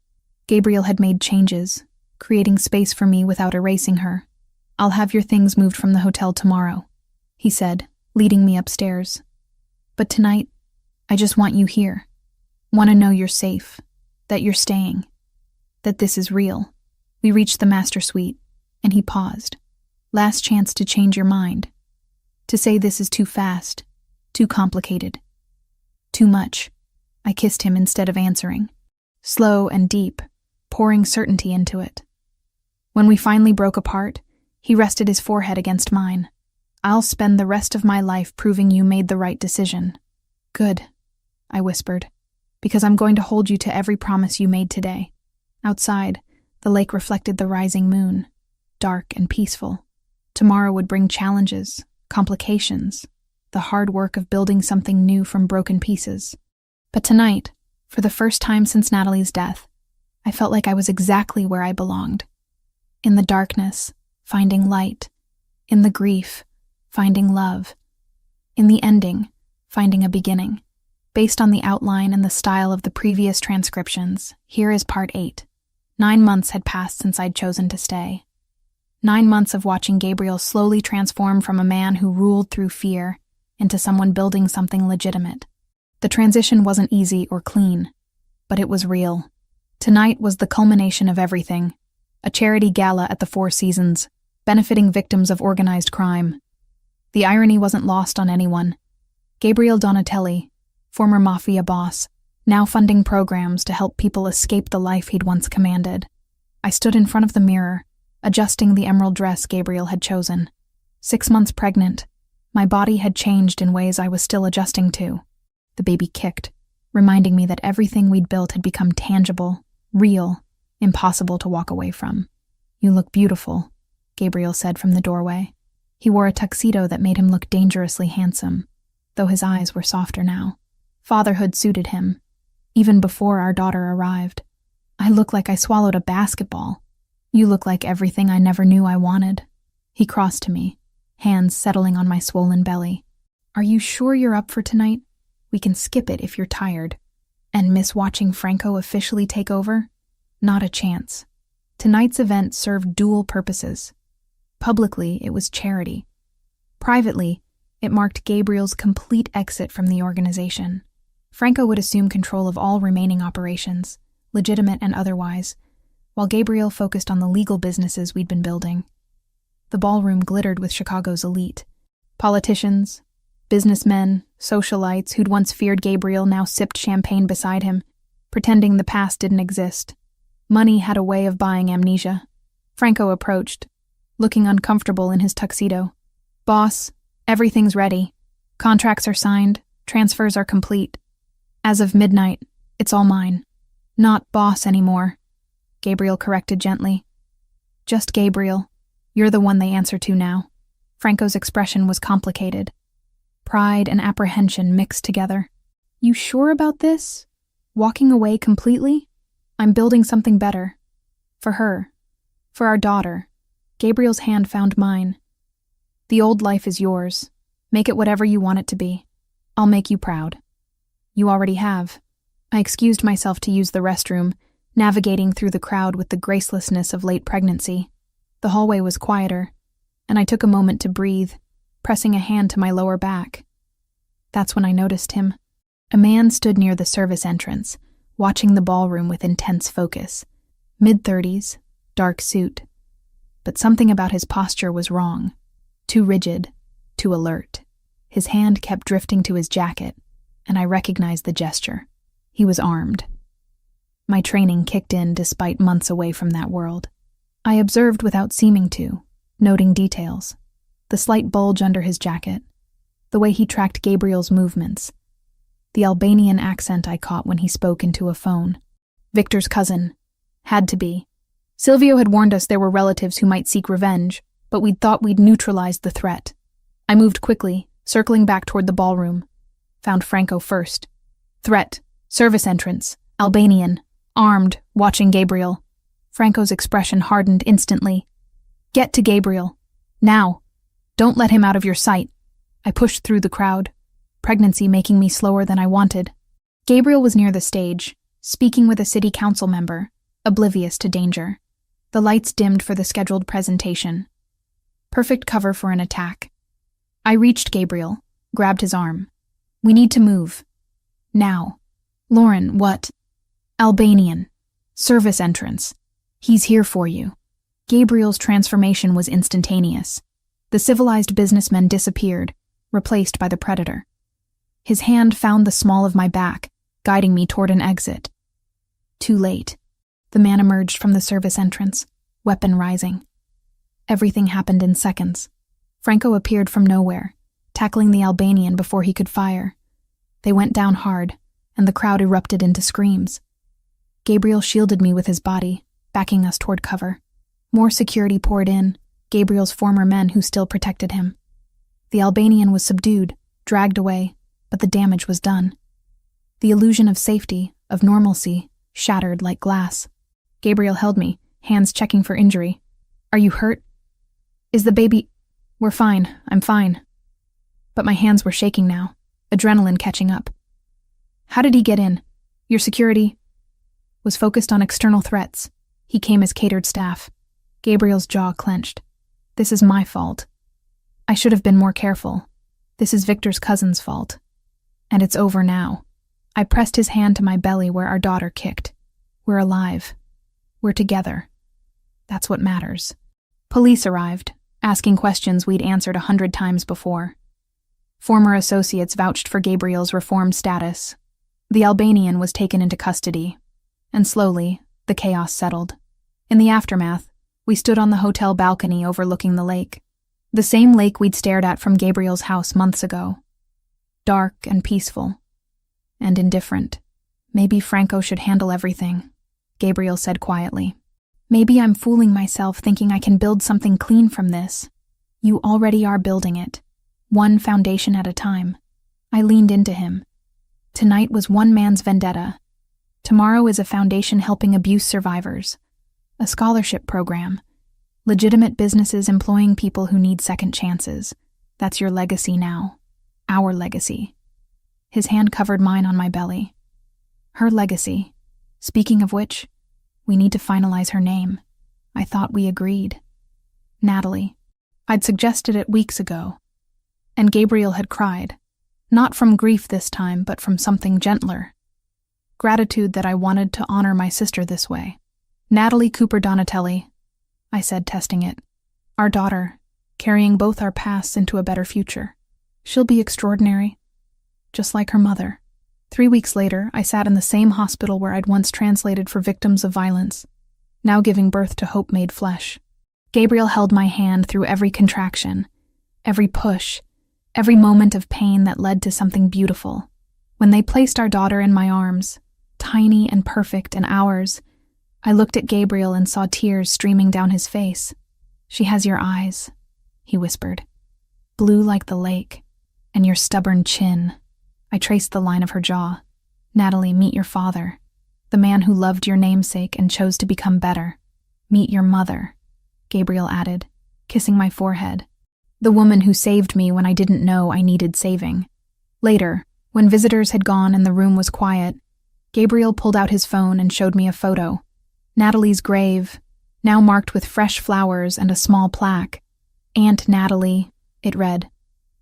Gabriel had made changes, creating space for me without erasing her. "I'll have your things moved from the hotel tomorrow," he said, leading me upstairs. "But tonight, I just want you here. Want to know you're safe, that you're staying, that this is real." We reached the master suite, and he paused. "Last chance to change your mind. To say this is too fast, too complicated, too much." I kissed him instead of answering. Slow and deep, pouring certainty into it. When we finally broke apart, he rested his forehead against mine. "I'll spend the rest of my life proving you made the right decision." "Good," I whispered, "because I'm going to hold you to every promise you made today." Outside, the lake reflected the rising moon, dark and peaceful. Tomorrow would bring challenges, complications, the hard work of building something new from broken pieces. But tonight, for the first time since Natalie's death, I felt like I was exactly where I belonged. In the darkness, finding light. In the grief, finding love. In the ending, finding a beginning. Based on the outline and the style of the previous transcriptions, here is part 8. 9 months had passed since I'd chosen to stay. 9 months of watching Gabriel slowly transform from a man who ruled through fear into someone building something legitimate. The transition wasn't easy or clean, but it was real. Tonight was the culmination of everything. A charity gala at the Four Seasons, benefiting victims of organized crime. The irony wasn't lost on anyone. Gabriel Donatelli, former Mafia boss, now funding programs to help people escape the life he'd once commanded. I stood in front of the mirror, adjusting the emerald dress Gabriel had chosen. 6 months pregnant, my body had changed in ways I was still adjusting to. The baby kicked, reminding me that everything we'd built had become tangible, real, impossible to walk away from. "You look beautiful," Gabriel said from the doorway. He wore a tuxedo that made him look dangerously handsome, though his eyes were softer now. Fatherhood suited him, even before our daughter arrived. "I look like I swallowed a basketball. You look like everything I never knew I wanted." He crossed to me, hands settling on my swollen belly. "Are you sure you're up for tonight? We can skip it if you're tired. And miss watching Franco officially take over? Not a chance." Tonight's event served dual purposes. Publicly, it was charity. Privately, it marked Gabriel's complete exit from the organization. Franco would assume control of all remaining operations, legitimate and otherwise, while Gabriel focused on the legal businesses we'd been building. The ballroom glittered with Chicago's elite. Politicians, businessmen, socialites who'd once feared Gabriel now sipped champagne beside him, pretending the past didn't exist. Money had a way of buying amnesia. Franco approached, looking uncomfortable in his tuxedo. "Boss, everything's ready. Contracts are signed, transfers are complete. As of midnight, it's all mine. Not boss anymore," Gabriel corrected gently. "Just Gabriel. You're the one they answer to now." Franco's expression was complicated. Pride and apprehension mixed together. "You sure about this? Walking away completely? I'm building something better. For her. For our daughter." Gabriel's hand found mine. "The old life is yours. Make it whatever you want it to be. I'll make you proud." "You already have." I excused myself to use the restroom, navigating through the crowd with the gracelessness of late pregnancy. The hallway was quieter, and I took a moment to breathe, pressing a hand to my lower back. That's when I noticed him. A man stood near the service entrance, watching the ballroom with intense focus. Mid-30s, dark suit. But something about his posture was wrong. Too rigid, too alert. His hand kept drifting to his jacket, and I recognized the gesture. He was armed. My training kicked in despite months away from that world. I observed without seeming to, noting details. The slight bulge under his jacket, the way he tracked Gabriel's movements, the Albanian accent I caught when he spoke into a phone. Victor's cousin. Had to be. Silvio had warned us there were relatives who might seek revenge, but we'd thought we'd neutralized the threat. I moved quickly, circling back toward the ballroom. Found Franco first. Threat. Service entrance. Albanian. Armed. Watching Gabriel. Franco's expression hardened instantly. "Get to Gabriel. Now. Don't let him out of your sight." I pushed through the crowd, pregnancy making me slower than I wanted. Gabriel was near the stage, speaking with a city council member, oblivious to danger. The lights dimmed for the scheduled presentation. Perfect cover for an attack. I reached Gabriel, grabbed his arm. "We need to move. Now." "Lauren, what?" "Albanian. Service entrance. He's here for you." Gabriel's transformation was instantaneous. The civilized businessman disappeared, replaced by the predator. His hand found the small of my back, guiding me toward an exit. Too late. The man emerged from the service entrance, weapon rising. Everything happened in seconds. Franco appeared from nowhere, tackling the Albanian before he could fire. They went down hard, and the crowd erupted into screams. Gabriel shielded me with his body, backing us toward cover. More security poured in, Gabriel's former men who still protected him. The Albanian was subdued, dragged away, but the damage was done. The illusion of safety, of normalcy, shattered like glass. Gabriel held me, hands checking for injury. "Are you hurt? Is the baby—" "We're fine, I'm fine." But my hands were shaking now, adrenaline catching up. "How did he get in? Your security?" Was focused on external threats. He came as catered staff. Gabriel's jaw clenched. "This is my fault. I should have been more careful. This is Victor's cousin's fault. And it's over now." I pressed his hand to my belly where our daughter kicked. "We're alive. We're together. That's what matters." Police arrived, asking questions we'd answered 100 times before. Former associates vouched for Gabriel's reformed status. The Albanian was taken into custody, and slowly, the chaos settled. In the aftermath, we stood on the hotel balcony overlooking the lake. The same lake we'd stared at from Gabriel's house months ago. Dark and peaceful. And indifferent. "Maybe Franco should handle everything," Gabriel said quietly. "Maybe I'm fooling myself thinking I can build something clean from this. You already are building it. One foundation at a time." I leaned into him. Tonight was one man's vendetta. Tomorrow is a foundation helping abuse survivors. A scholarship program. Legitimate businesses employing people who need second chances. That's your legacy now. Our legacy. His hand covered mine on my belly. Her legacy. Speaking of which, we need to finalize her name. I thought we agreed. Natalie. I'd suggested it weeks ago. And Gabriel had cried. Not from grief this time, but from something gentler. Gratitude that I wanted to honor my sister this way. Natalie Cooper Donatelli, I said, testing it. Our daughter, carrying both our pasts into a better future. She'll be extraordinary, just like her mother. 3 weeks later, I sat in the same hospital where I'd once translated for victims of violence, now giving birth to hope made flesh. Gabriel held my hand through every contraction, every push, every moment of pain that led to something beautiful. When they placed our daughter in my arms, tiny and perfect and ours, I looked at Gabriel and saw tears streaming down his face. She has your eyes, he whispered, blue like the lake, and your stubborn chin. I traced the line of her jaw. Natalie, meet your father, the man who loved your namesake and chose to become better. Meet your mother, Gabriel added, kissing my forehead. The woman who saved me when I didn't know I needed saving. Later, when visitors had gone and the room was quiet, Gabriel pulled out his phone and showed me a photo. Natalie's grave, now marked with fresh flowers and a small plaque. Aunt Natalie, it read.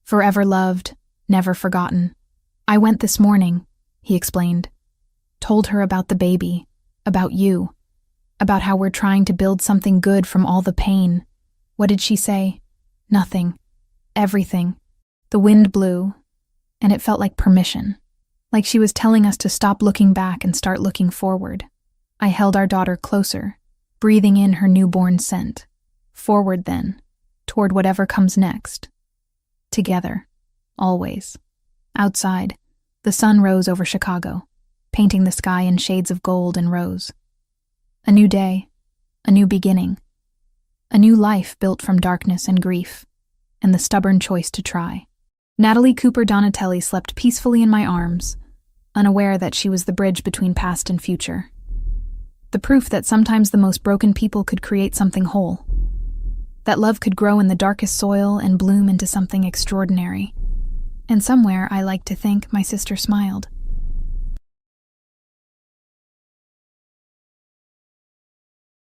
Forever loved, never forgotten. I went this morning, he explained. Told her about the baby, about you, about how we're trying to build something good from all the pain. What did she say? Nothing. Everything. The wind blew, and it felt like permission, like she was telling us to stop looking back and start looking forward. I held our daughter closer, breathing in her newborn scent. Forward then, toward whatever comes next. Together, always. Outside, the sun rose over Chicago, painting the sky in shades of gold and rose. A new day, a new beginning, a new life built from darkness and grief, and the stubborn choice to try. Natalie Cooper Donatelli slept peacefully in my arms, unaware that she was the bridge between past and future. The proof that sometimes the most broken people could create something whole. That love could grow in the darkest soil and bloom into something extraordinary. And somewhere, I like to think, my sister smiled.